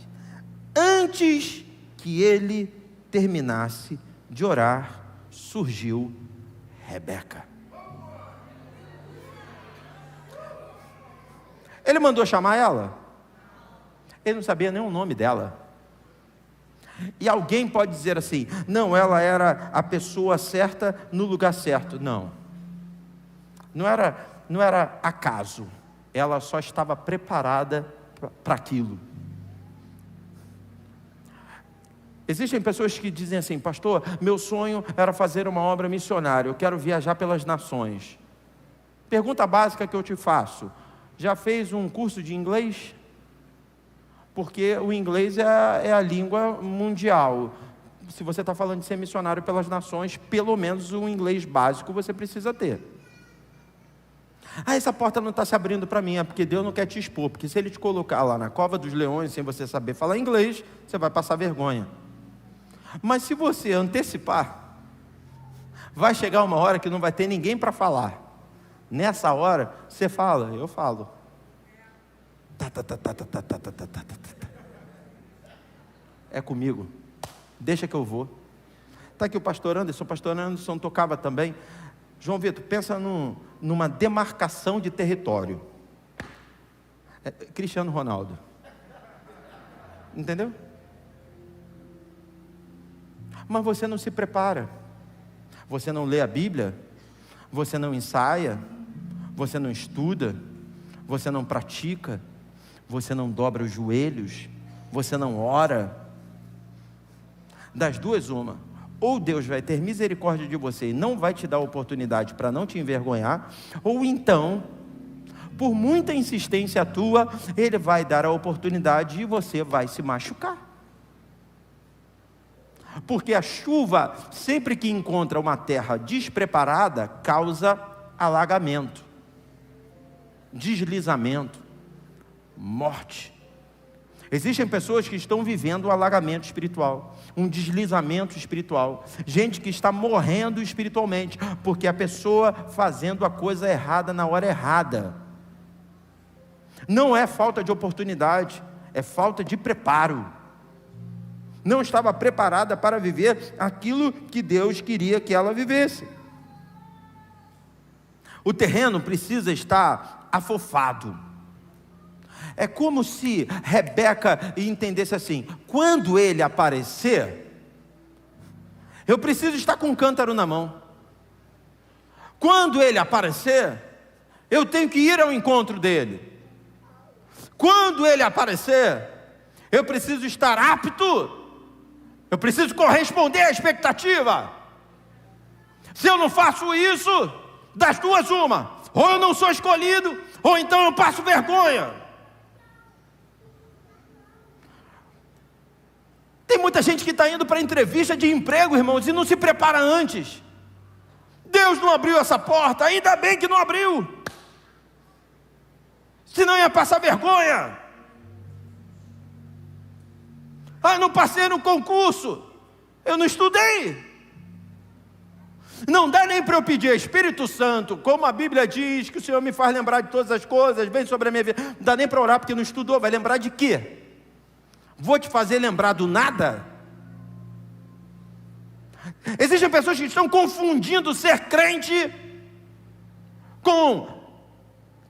Antes que ele terminasse de orar, surgiu Rebeca. Ele mandou chamar ela. Ele não sabia nem o nome dela. E alguém pode dizer assim: não, ela era a pessoa certa no lugar certo. Não era acaso. Ela só estava preparada para aquilo. Existem pessoas que dizem assim: pastor, meu sonho era fazer uma obra missionária, eu quero viajar pelas nações. Pergunta básica que eu te faço: já fez um curso de inglês? Porque o inglês é a língua mundial. Se você está falando de ser missionário pelas nações, pelo menos o inglês básico você precisa ter. Essa porta não está se abrindo para mim, é porque Deus não quer te expor, porque se Ele te colocar lá na cova dos leões, sem você saber falar inglês, você vai passar vergonha. Mas se você antecipar, vai chegar uma hora que não vai ter ninguém para falar. Nessa hora, você fala, eu falo. É comigo, deixa que eu vou. Está aqui o pastor Anderson tocava também. João Vitor, pensa numa demarcação de território. Cristiano Ronaldo. Entendeu? Mas você não se prepara. Você não lê a Bíblia. Você não ensaia. Você não estuda. Você não pratica. Você não dobra os joelhos. Você não ora. Das duas, uma. Ou Deus vai ter misericórdia de você e não vai te dar oportunidade para não te envergonhar, ou então, por muita insistência tua, Ele vai dar a oportunidade e você vai se machucar. Porque a chuva, sempre que encontra uma terra despreparada, causa alagamento, deslizamento, morte. Existem pessoas que estão vivendo um alagamento espiritual, um deslizamento espiritual, gente que está morrendo espiritualmente, porque a pessoa fazendo a coisa errada na hora errada. Não é falta de oportunidade, é falta de preparo. Não estava preparada para viver aquilo que Deus queria que ela vivesse. O terreno precisa estar afofado. É como se Rebeca entendesse assim: quando ele aparecer, eu preciso estar com um cântaro na mão. Quando ele aparecer, eu tenho que ir ao encontro dele. Quando ele aparecer, eu preciso estar apto. Eu preciso corresponder à expectativa. Se eu não faço isso, das duas uma: ou eu não sou escolhido, ou então eu passo vergonha. Tem muita gente que está indo para entrevista de emprego, irmãos, e não se prepara antes. Deus não abriu essa porta, ainda bem que não abriu. Senão ia passar vergonha. Não passei no concurso, eu não estudei. Não dá nem para eu pedir: Espírito Santo, como a Bíblia diz, que o Senhor me faz lembrar de todas as coisas, vem sobre a minha vida. Não dá nem para orar porque não estudou, vai lembrar de quê? Vou te fazer lembrar do nada? Existem pessoas que estão confundindo ser crente com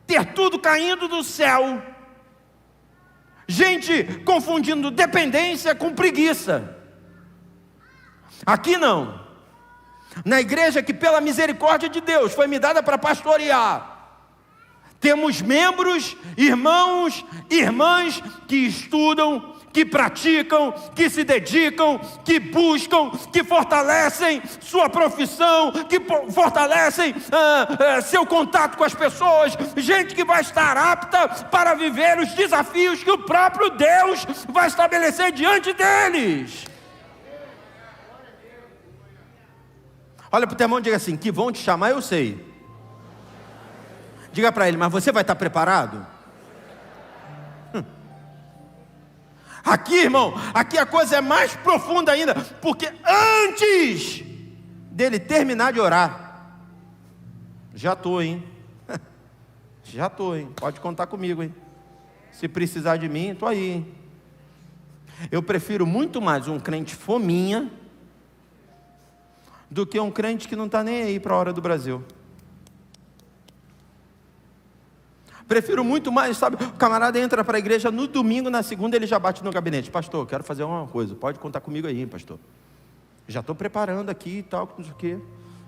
ter tudo caindo do céu. Gente confundindo dependência com preguiça. Aqui não. Na igreja que pela misericórdia de Deus foi me dada para pastorear, temos membros, irmãos, irmãs que estudam, que praticam, que se dedicam, que buscam, que fortalecem sua profissão, que fortalecem seu contato com as pessoas, gente que vai estar apta para viver os desafios que o próprio Deus vai estabelecer diante deles. Olha para o teu irmão e diga assim: que vão te chamar, eu sei. Diga para ele: mas você vai estar preparado? Aqui, irmão, aqui a coisa é mais profunda ainda, porque antes dele terminar de orar, Já estou, hein? Já estou, hein? Pode contar comigo, hein? Se precisar de mim, estou aí, hein? Eu prefiro muito mais um crente fominha do que um crente que não está nem aí para a hora do Brasil. Prefiro muito mais, sabe? O camarada entra para a igreja no domingo, na segunda ele já bate no gabinete. Pastor, quero fazer uma coisa, pode contar comigo aí, pastor. Já estou preparando aqui e tal, não sei o quê.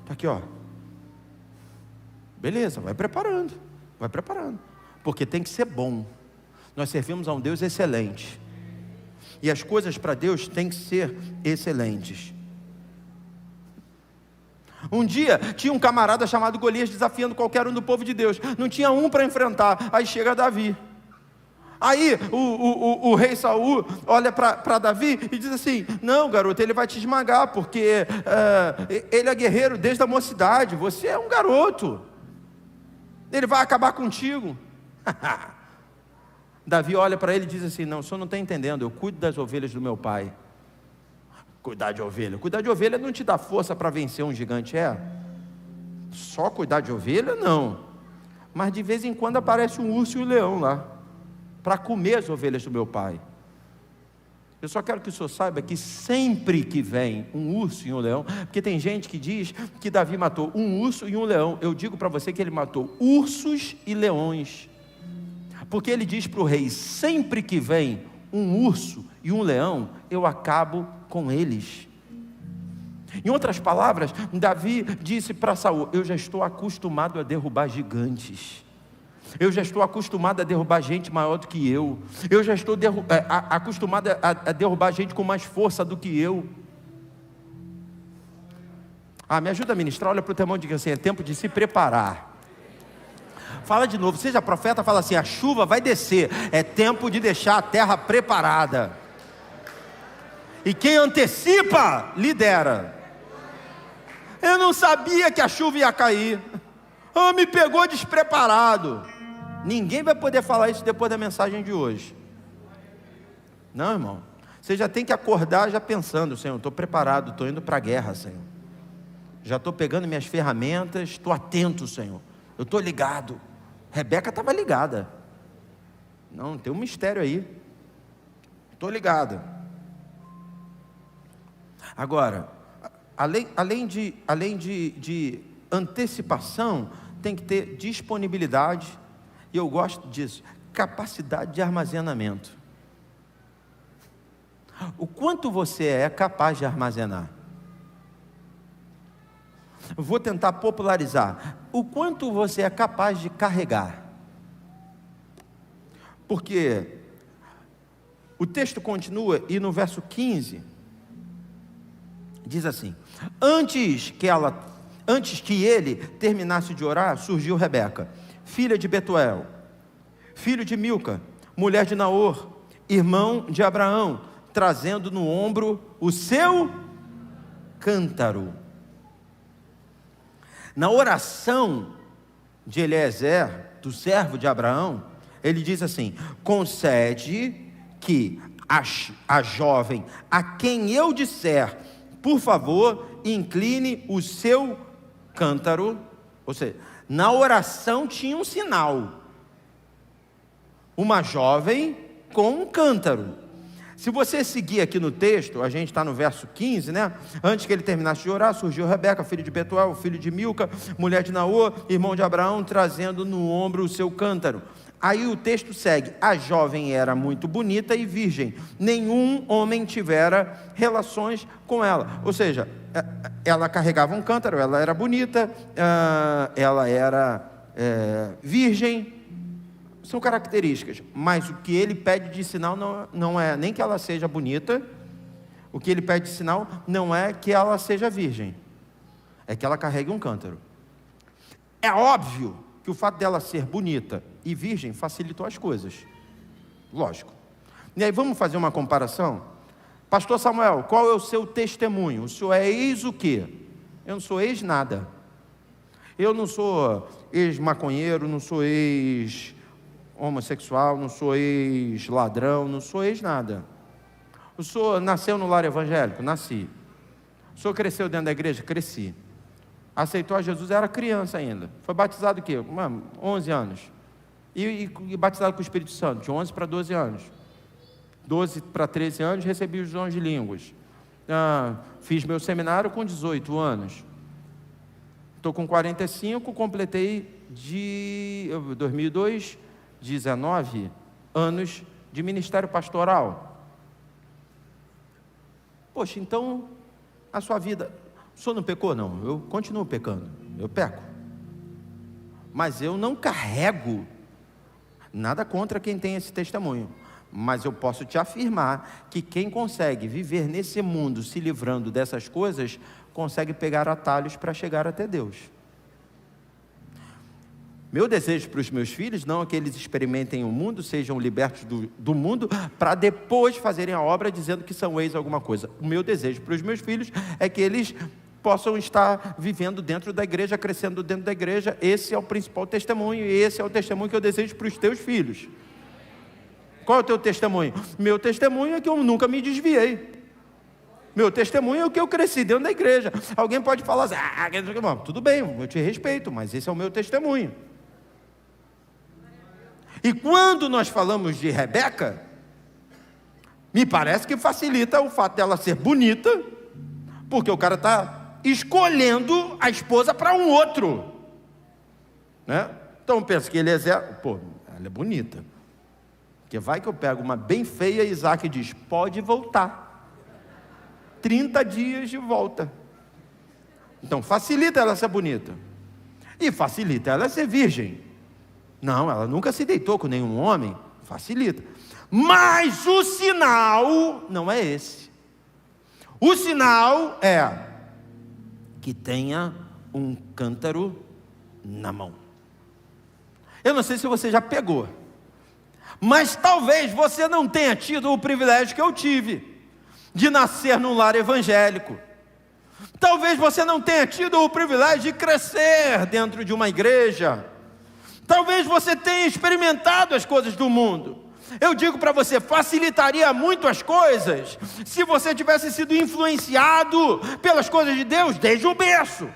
Está aqui, ó. Beleza, vai preparando. Porque tem que ser bom. Nós servimos a um Deus excelente. E as coisas para Deus têm que ser excelentes. Um dia tinha um camarada chamado Golias desafiando qualquer um do povo de Deus. Não tinha um para enfrentar. Aí chega Davi. Aí o rei Saul olha para Davi e diz assim: não, garoto, ele vai te esmagar, porque ele é guerreiro desde a mocidade. Você é um garoto. Ele vai acabar contigo. Davi olha para ele e diz assim: não, o senhor não está entendendo, eu cuido das ovelhas do meu pai. Cuidar de ovelha não te dá força para vencer um gigante, é? Só cuidar de ovelha, não. Mas de vez em quando aparece um urso e um leão lá, para comer as ovelhas do meu pai. Eu só quero que o senhor saiba que sempre que vem um urso e um leão, porque tem gente que diz que Davi matou um urso e um leão, eu digo para você que ele matou ursos e leões, porque ele diz para o rei: sempre que vem um urso e um leão, eu acabo com eles. Em outras palavras, Davi disse para Saul: eu já estou acostumado a derrubar gigantes, eu já estou acostumado a derrubar gente maior do que eu já estou acostumado a derrubar gente com mais força do que eu. Me ajuda a ministrar, olha para o teu irmão e diga assim: é tempo de se preparar. Fala de novo, seja profeta, fala assim: a chuva vai descer, é tempo de deixar a terra preparada. E quem antecipa, lidera. Eu não sabia que a chuva ia cair, me pegou despreparado. Ninguém vai poder falar isso depois da mensagem de hoje. Não, irmão, você já tem que acordar já pensando: Senhor, estou preparado, estou indo para a guerra, Senhor. Já estou pegando minhas ferramentas, estou atento, Senhor. Eu estou ligado. Rebeca estava ligada. Não, tem um mistério aí. Estou ligado. Agora, além de antecipação, tem que ter disponibilidade, e eu gosto disso, capacidade de armazenamento. O quanto você é capaz de armazenar? Vou tentar popularizar. O quanto você é capaz de carregar? Porque o texto continua e no verso 15 diz assim: antes que ele terminasse de orar, surgiu Rebeca, filha de Betuel, filho de Milca, mulher de Naor, irmão de Abraão, trazendo no ombro o seu cântaro. Na oração de Eliezer, do servo de Abraão, ele diz assim: concede que a jovem a quem eu disser, por favor, incline o seu cântaro. Ou seja, na oração tinha um sinal: uma jovem com um cântaro. Se você seguir aqui no texto, a gente está no verso 15, né? Antes que ele terminasse de orar, surgiu Rebeca, filho de Betuel, filho de Milca, mulher de Naor, irmão de Abraão, trazendo no ombro o seu cântaro. Aí o texto segue: a jovem era muito bonita e virgem, nenhum homem tivera relações com ela. Ou seja, ela carregava um cântaro, ela era bonita, ela era virgem. São características, mas o que ele pede de sinal não é nem que ela seja bonita. O que ele pede de sinal não é que ela seja virgem, é que ela carregue um cântaro. É óbvio que o fato dela ser bonita e virgem facilitou as coisas, lógico. E aí vamos fazer uma comparação. Pastor Samuel, qual é o seu testemunho? O senhor é ex o quê? Eu não sou ex nada. Eu não sou ex-maconheiro, não sou ex-homossexual, não sou ex-ladrão, não sou ex-nada. O senhor nasceu no lar evangélico? Nasci. O senhor cresceu dentro da igreja? Cresci. aceitou a Jesus, era criança ainda. Foi batizado o quê? 11 anos. E batizado com o Espírito Santo, de 11 para 12 anos. 12 para 13 anos, recebi os dons de línguas. Fiz meu seminário com 18 anos. Estou com 45, completei de 2002, 19 anos de ministério pastoral. Poxa, então, a sua vida... O senhor não pecou? Não, eu continuo pecando, eu peco. Mas eu não carrego nada contra quem tem esse testemunho. Mas eu posso te afirmar que quem consegue viver nesse mundo se livrando dessas coisas, consegue pegar atalhos para chegar até Deus. Meu desejo para os meus filhos não é que eles experimentem o mundo, sejam libertos do mundo, para depois fazerem a obra dizendo que são ex alguma coisa. O meu desejo para os meus filhos é que eles possam estar vivendo dentro da igreja, crescendo dentro da igreja. Esse é o principal testemunho, e esse é o testemunho que eu desejo para os teus filhos. Qual é o teu testemunho? Meu testemunho é que eu nunca me desviei. Meu testemunho é que eu cresci dentro da igreja. Alguém pode falar assim, tudo bem, eu te respeito, mas esse é o meu testemunho. E quando nós falamos de Rebeca, me parece que facilita o fato dela ser bonita, porque o cara está escolhendo a esposa para um outro, né? Então pensa que Eliezer, ela é bonita, porque vai que eu pego uma bem feia, e Isaac diz, pode voltar, 30 dias de volta. Então facilita ela ser bonita, e facilita ela ser virgem. Não, ela nunca se deitou com nenhum homem, facilita. Mas o sinal não é esse. O sinal é que tenha um cântaro na mão. Eu não sei se você já pegou, mas talvez você não tenha tido o privilégio que eu tive, de nascer num lar evangélico. Talvez você não tenha tido o privilégio de crescer dentro de uma igreja. Talvez você tenha experimentado as coisas do mundo. Eu digo para você, facilitaria muito as coisas se você tivesse sido influenciado pelas coisas de Deus desde o berço.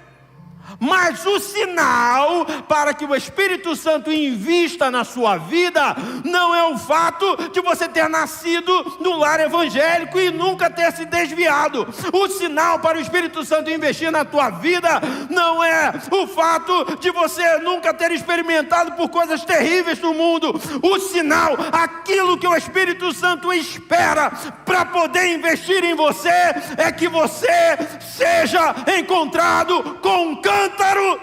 Mas o sinal para que o Espírito Santo invista na sua vida não é o fato de você ter nascido no lar evangélico e nunca ter se desviado. O sinal para o Espírito Santo investir na tua vida não é o fato de você nunca ter experimentado por coisas terríveis do mundo. O sinal, aquilo que o Espírito Santo espera para poder investir em você, é que você seja encontrado com um cântaro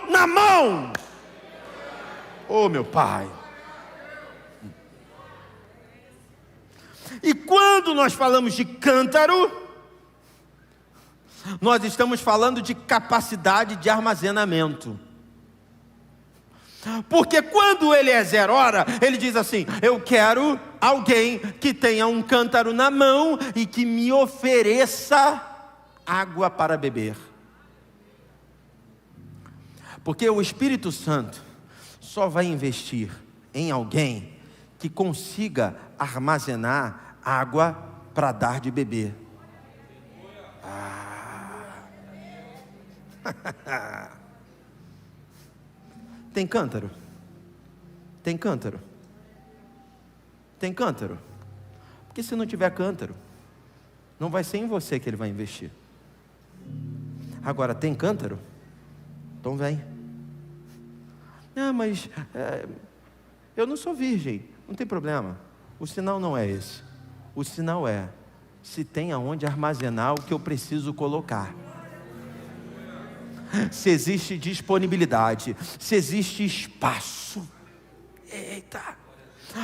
na mão. Oh, meu Pai. E quando nós falamos de cântaro, nós estamos falando de capacidade de armazenamento. Porque quando Eliezer ora, ele diz assim, eu quero alguém que tenha um cântaro na mão e que me ofereça água para beber. Porque o Espírito Santo só vai investir em alguém que consiga armazenar água para dar de beber. Tem cântaro? Tem cântaro? Tem cântaro? Porque se não tiver cântaro, não vai ser em você que ele vai investir. Agora, tem cântaro? Então vem. Mas eu não sou virgem. Não tem problema. O sinal não é esse. O sinal é se tem aonde armazenar o que eu preciso colocar. Se existe disponibilidade, se existe espaço. Eita!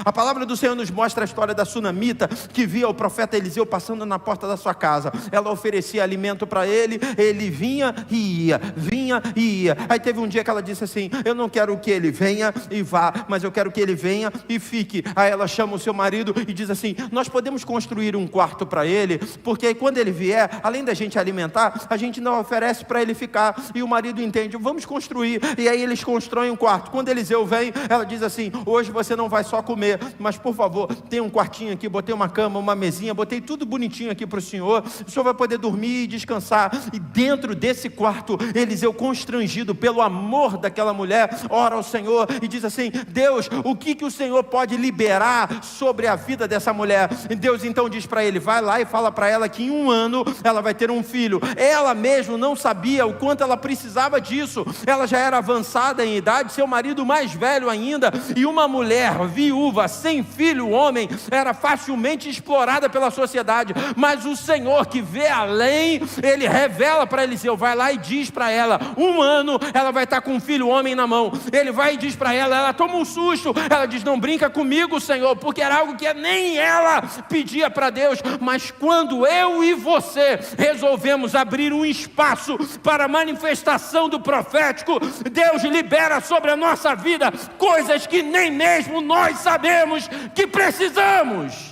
A palavra do Senhor nos mostra a história da sunamita que via o profeta Eliseu passando na porta da sua casa. Ela oferecia alimento para ele, ele vinha e ia, vinha e ia. Aí teve um dia que ela disse assim, eu não quero que ele venha e vá, mas eu quero que ele venha e fique. Aí ela chama o seu marido e diz assim, nós podemos construir um quarto para ele, porque aí quando ele vier, além da gente alimentar, a gente não oferece para ele ficar. E o marido entende, vamos construir. E aí eles constroem um quarto. Quando Eliseu vem, ela diz assim, hoje você não vai só comer, mas por favor, tem um quartinho aqui, botei uma cama, uma mesinha, botei tudo bonitinho aqui para o senhor vai poder dormir e descansar. E dentro desse quarto, Eliseu constrangido pelo amor daquela mulher, ora ao Senhor e diz assim: Deus, o que o Senhor pode liberar sobre a vida dessa mulher? E Deus então diz para ele: vai lá e fala para ela que em 1 ano ela vai ter um filho. Ela mesmo não sabia o quanto ela precisava disso. Ela já era avançada em idade, seu marido mais velho ainda, e uma mulher viúva, sem filho, homem, era facilmente explorada pela sociedade. Mas o Senhor, que vê além, ele revela para Eliseu: vai lá e diz para ela, 1 ano ela vai estar com um filho homem na mão. Ele vai e diz para ela, ela toma um susto, ela diz: não brinca comigo, Senhor, porque era algo que nem ela pedia para Deus. Mas quando eu e você resolvemos abrir um espaço para a manifestação do profético, Deus libera sobre a nossa vida coisas que nem mesmo nós sabemos que precisamos.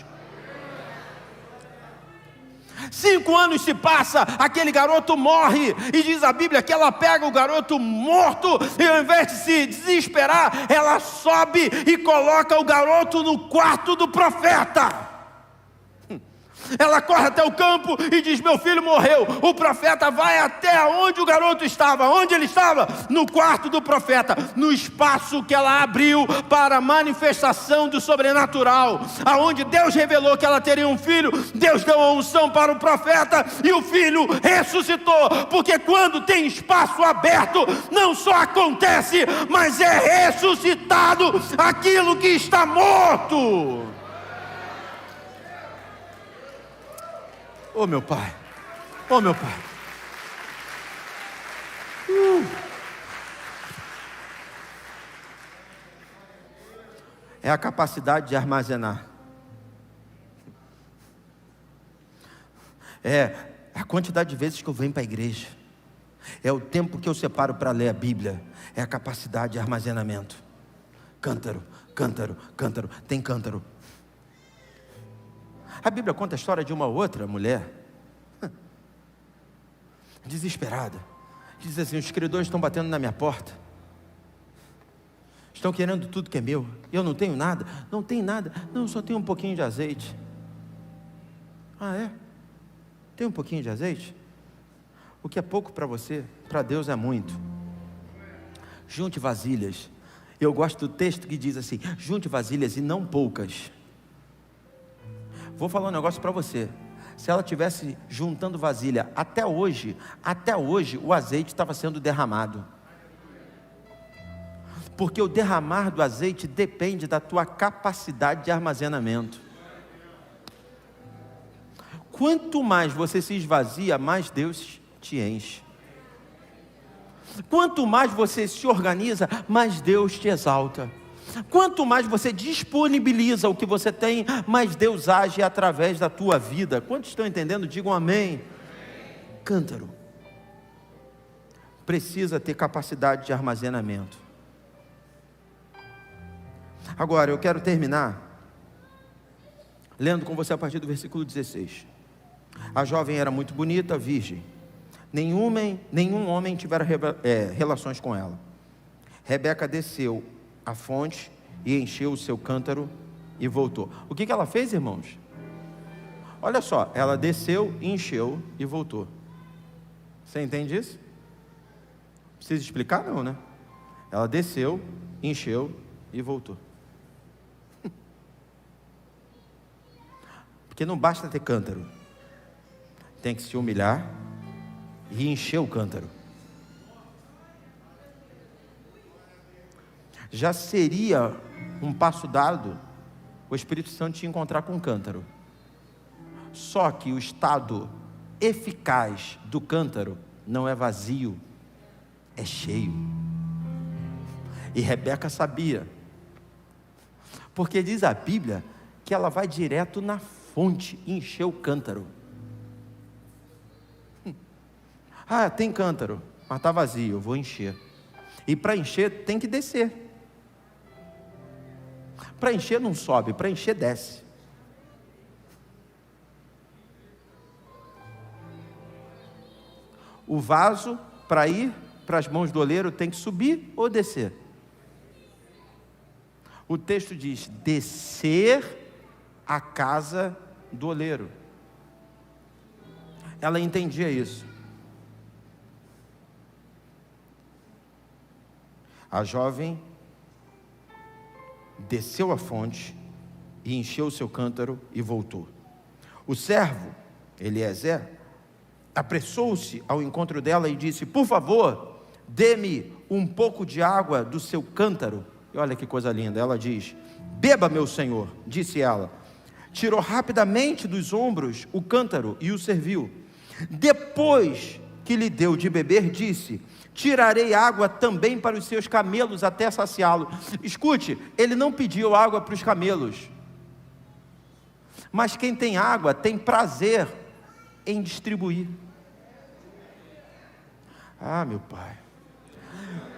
5 anos se passa, aquele garoto morre, e diz a Bíblia que ela pega o garoto morto, e ao invés de se desesperar, ela sobe e coloca o garoto no quarto do profeta. Ela corre até o campo e diz: meu filho morreu. O profeta vai até onde o garoto estava. Onde ele estava? No quarto do profeta, no espaço que ela abriu para a manifestação do sobrenatural, aonde Deus revelou que ela teria um filho. Deus deu a unção para o profeta e o filho ressuscitou. Porque quando tem espaço aberto, não só acontece, mas é ressuscitado aquilo que está morto. Oh meu Pai, oh meu Pai. É a capacidade de armazenar. É a quantidade de vezes que eu venho para a igreja. É o tempo que eu separo para ler a Bíblia. É a capacidade de armazenamento. Cântaro, cântaro, cântaro. Tem cântaro. A Bíblia conta a história de uma outra mulher, desesperada. Diz assim: os credores estão batendo na minha porta, estão querendo tudo que é meu, eu não tenho nada. Não tem nada, não, só tenho um pouquinho de azeite. Ah, é? Tem um pouquinho de azeite? O que é pouco para você, para Deus é muito. Junte vasilhas. Eu gosto do texto que diz assim: junte vasilhas e não poucas. Vou falar um negócio para você. Se ela tivesse juntando vasilha até hoje o azeite estava sendo derramado. Porque o derramar do azeite depende da tua capacidade de armazenamento. Quanto mais você se esvazia, mais Deus te enche. Quanto mais você se organiza, mais Deus te exalta. Quanto mais você disponibiliza o que você tem, mais Deus age através da tua vida. Quantos estão entendendo? Digam amém. Cântaro precisa ter capacidade de armazenamento. Agora eu quero terminar lendo com você a partir do versículo 16. A jovem era muito bonita, virgem. Nenhum homem tivera relações com ela. Rebeca desceu a fonte e encheu o seu cântaro e voltou. O que ela fez, irmãos? Olha só, ela desceu, encheu e voltou. Você entende isso? Precisa explicar? Não, né? Ela desceu, encheu e voltou. Porque não basta ter cântaro, tem que se humilhar e encher o cântaro. Já seria um passo dado o Espírito Santo te encontrar com um cântaro. Só que o estado eficaz do cântaro não é vazio, é cheio. E Rebeca sabia, porque diz a Bíblia que ela vai direto na fonte e encher o cântaro. Ah, tem cântaro, mas está vazio, eu vou encher. E para encher tem que descer. Para encher não sobe, para encher desce. O vaso, para ir para as mãos do oleiro, tem que subir ou descer? O texto diz: descer à casa do oleiro. Ela entendia isso. A jovem desceu à fonte e encheu o seu cântaro e voltou. O servo, Eliezer, apressou-se ao encontro dela e disse: por favor, dê-me um pouco de água do seu cântaro. E olha que coisa linda, ela diz: beba, meu senhor, disse ela. Tirou rapidamente dos ombros o cântaro e o serviu. Depois que lhe deu de beber, disse: tirarei água também para os seus camelos até saciá-lo. Escute, ele não pediu água para os camelos, mas quem tem água tem prazer em distribuir. Ah, meu pai.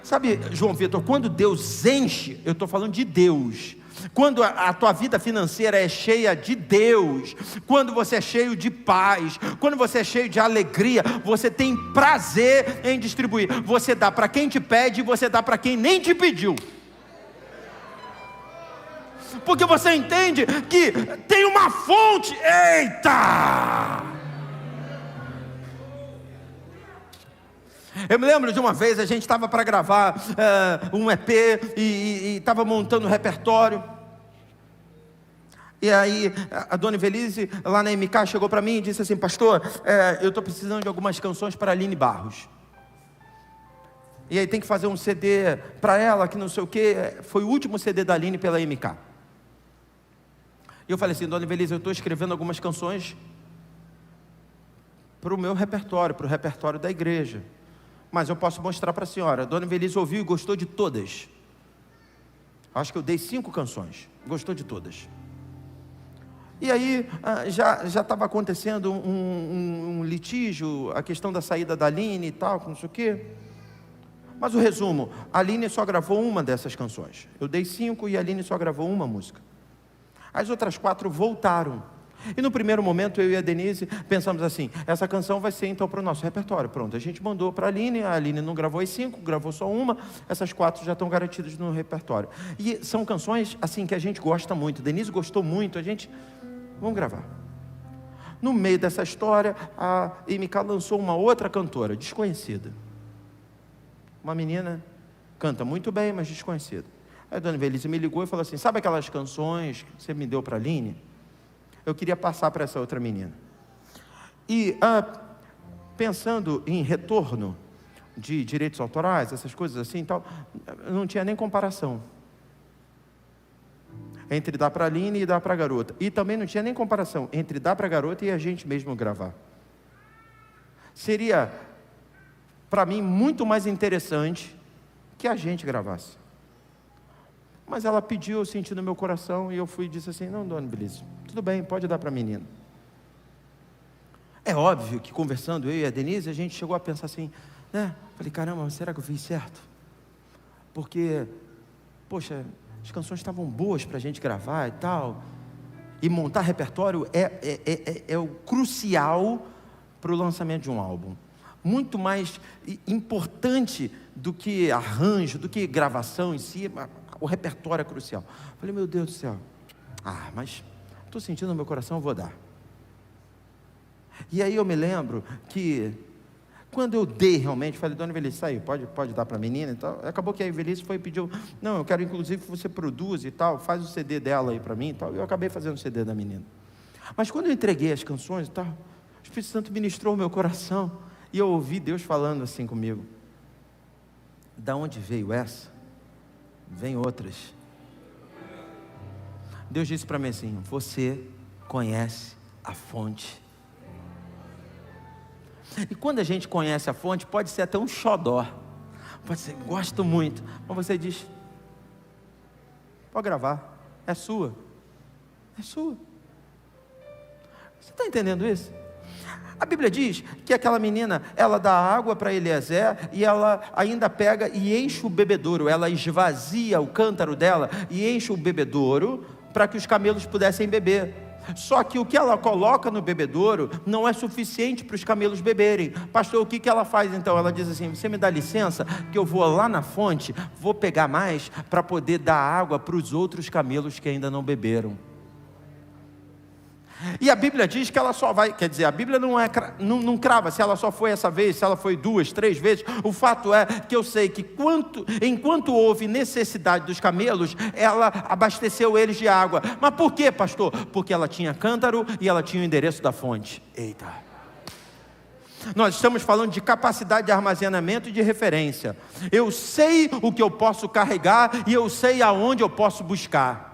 Sabe, João Vitor, quando Deus enche, eu estou falando de Deus, quando a tua vida financeira é cheia de Deus, quando você é cheio de paz, quando você é cheio de alegria, você tem prazer em distribuir. Você dá para quem te pede e você dá para quem nem te pediu. Porque você entende que tem uma fonte. Eita! Eu me lembro de uma vez, a gente estava para gravar um EP e estava montando um repertório. E aí a dona Evelise, lá na MK, chegou para mim e disse assim: pastor, eu estou precisando de algumas canções para a Aline Barros. E aí tem que fazer um CD para ela, que não sei o que. Foi o último CD da Aline pela MK. E eu falei assim: dona Evelise, eu estou escrevendo algumas canções para o meu repertório, para o repertório da igreja. Mas eu posso mostrar para a senhora. A dona Evelise ouviu e gostou de todas. Acho que eu dei 5 canções. Gostou de todas. E aí já estava acontecendo um litígio, a questão da saída da Aline e tal, não sei o quê. Mas o resumo, a Aline só gravou uma dessas canções. Eu dei 5 e a Aline só gravou uma música. As outras 4 voltaram. E no primeiro momento eu e a Denise pensamos assim: essa canção vai ser então para o nosso repertório. Pronto, a gente mandou para a Aline não gravou as 5, gravou só uma. Essas 4 já estão garantidas no repertório. E são canções assim que a gente gosta muito. Denise gostou muito, vamos gravar. No meio dessa história, a MK lançou uma outra cantora, desconhecida. Uma menina, canta muito bem, mas desconhecida. Aí a dona Evelise me ligou e falou assim: sabe aquelas canções que você me deu para a Aline? Eu queria passar para essa outra menina. E pensando em retorno de direitos autorais, essas coisas assim e tal, não tinha nem comparação entre dar para a Aline e dar para a garota. E também não tinha nem comparação entre dar para a garota e a gente mesmo gravar. Seria, para mim, muito mais interessante que a gente gravasse. Mas ela pediu, eu senti no meu coração, e eu fui e disse assim: não, dona Evelise, tudo bem, pode dar para a menina. É óbvio que conversando eu e a Denise, a gente chegou a pensar assim, né? Falei: caramba, será que eu fiz certo? Porque, poxa, as canções estavam boas para a gente gravar e tal, e montar repertório é o crucial para o lançamento de um álbum. Muito mais importante do que arranjo, do que gravação em si. O repertório é crucial. Falei: meu Deus do céu, mas estou sentindo no meu coração, eu vou dar. E aí eu me lembro que quando eu dei realmente, falei: dona Evelise, sai, pode dar para a menina e tal. Acabou que a Evelise foi e pediu: não, eu quero inclusive que você produza e tal, faz o CD dela aí para mim e tal. E eu acabei fazendo o CD da menina. Mas quando eu entreguei as canções e tal, o Espírito Santo ministrou o meu coração, e eu ouvi Deus falando assim comigo: da onde veio essa? Vem outras. Deus disse para mim assim: você conhece a fonte. E quando a gente conhece a fonte, pode ser até um xodó, pode ser, gosto muito, mas você diz: pode gravar, é sua. Você está entendendo isso? A Bíblia diz que aquela menina, ela dá água para Eliezer, e ela ainda pega e enche o bebedouro. Ela esvazia o cântaro dela e enche o bebedouro para que os camelos pudessem beber. Só que o que ela coloca no bebedouro não é suficiente para os camelos beberem. Pastor, o que ela faz então? Ela diz assim: você me dá licença que eu vou lá na fonte, vou pegar mais para poder dar água para os outros camelos que ainda não beberam. E a Bíblia diz que ela só vai, quer dizer, a Bíblia não crava se ela só foi essa vez, se ela foi 2, 3 vezes. O fato é que eu sei que enquanto houve necessidade dos camelos, ela abasteceu eles de água. Mas por quê, pastor? Porque ela tinha cântaro e ela tinha o endereço da fonte. Eita! Nós estamos falando de capacidade de armazenamento e de referência. Eu sei o que eu posso carregar e eu sei aonde eu posso buscar.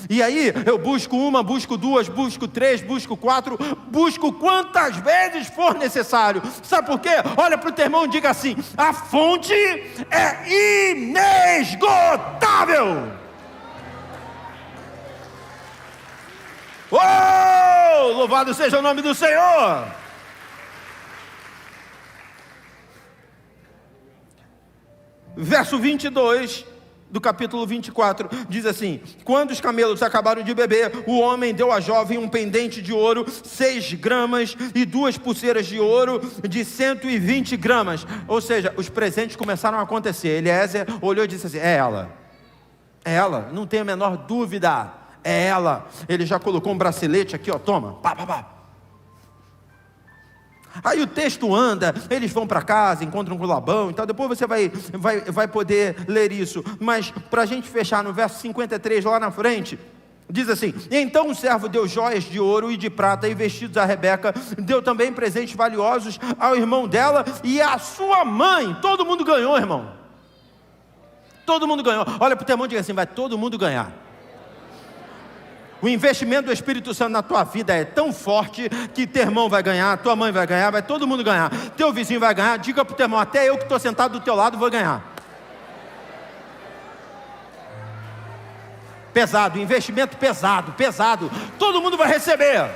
E aí eu busco 1, busco 2, busco 3, busco 4, busco quantas vezes for necessário. Sabe por quê? Olha para o teu irmão e diga assim: a fonte é inesgotável. Oh, louvado seja o nome do Senhor. Verso 22 do capítulo 24, diz assim: quando os camelos acabaram de beber, o homem deu à jovem um pendente de ouro, 6 gramas, e 2 pulseiras de ouro de 120 gramas. Ou seja, os presentes começaram a acontecer. Eliezer olhou e disse assim: é ela, não tem a menor dúvida, é ela. Ele já colocou um bracelete aqui, ó, toma, pá, pá, pá. Aí o texto anda, eles vão para casa, encontram com Labão e tal. Depois você vai poder ler isso. Mas para a gente fechar no verso 53 lá na frente, diz assim: então o servo deu joias de ouro e de prata e vestidos a Rebeca, deu também presentes valiosos ao irmão dela e à sua mãe. Todo mundo ganhou, irmão. Todo mundo ganhou. Olha para o teu irmão e diga assim: vai todo mundo ganhar. O investimento do Espírito Santo na tua vida é tão forte que teu irmão vai ganhar, tua mãe vai ganhar, vai todo mundo ganhar. Teu vizinho vai ganhar. Diga para o teu irmão: até eu que estou sentado do teu lado vou ganhar. Pesado, investimento pesado. Todo mundo vai receber.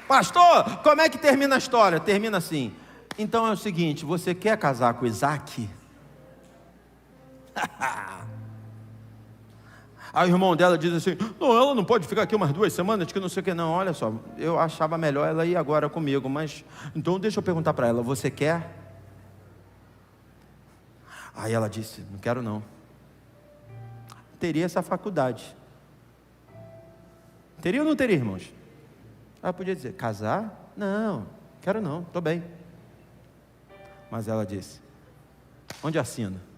Pastor, como é que termina a história? Termina assim: então é o seguinte, você quer casar com Isaac? Aí o irmão dela diz assim: não, ela não pode ficar aqui umas 2 semanas, que não sei o que. Não, olha só, eu achava melhor ela ir agora comigo, mas então deixa eu perguntar para ela: você quer? Aí ela disse: não quero não. Teria essa faculdade. Teria ou não teria, irmãos? Ela podia dizer: casar? Não, quero não, estou bem. Mas ela disse: onde assina?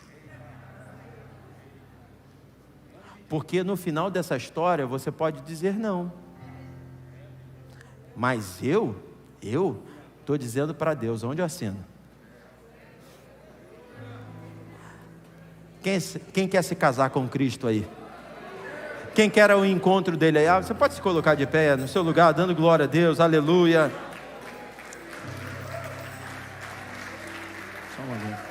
Porque no final dessa história você pode dizer não. Mas eu estou dizendo para Deus: onde eu assino? Quem quer se casar com Cristo aí? Quem quer o encontro dele aí? Você pode se colocar de pé no seu lugar, dando glória a Deus, aleluia.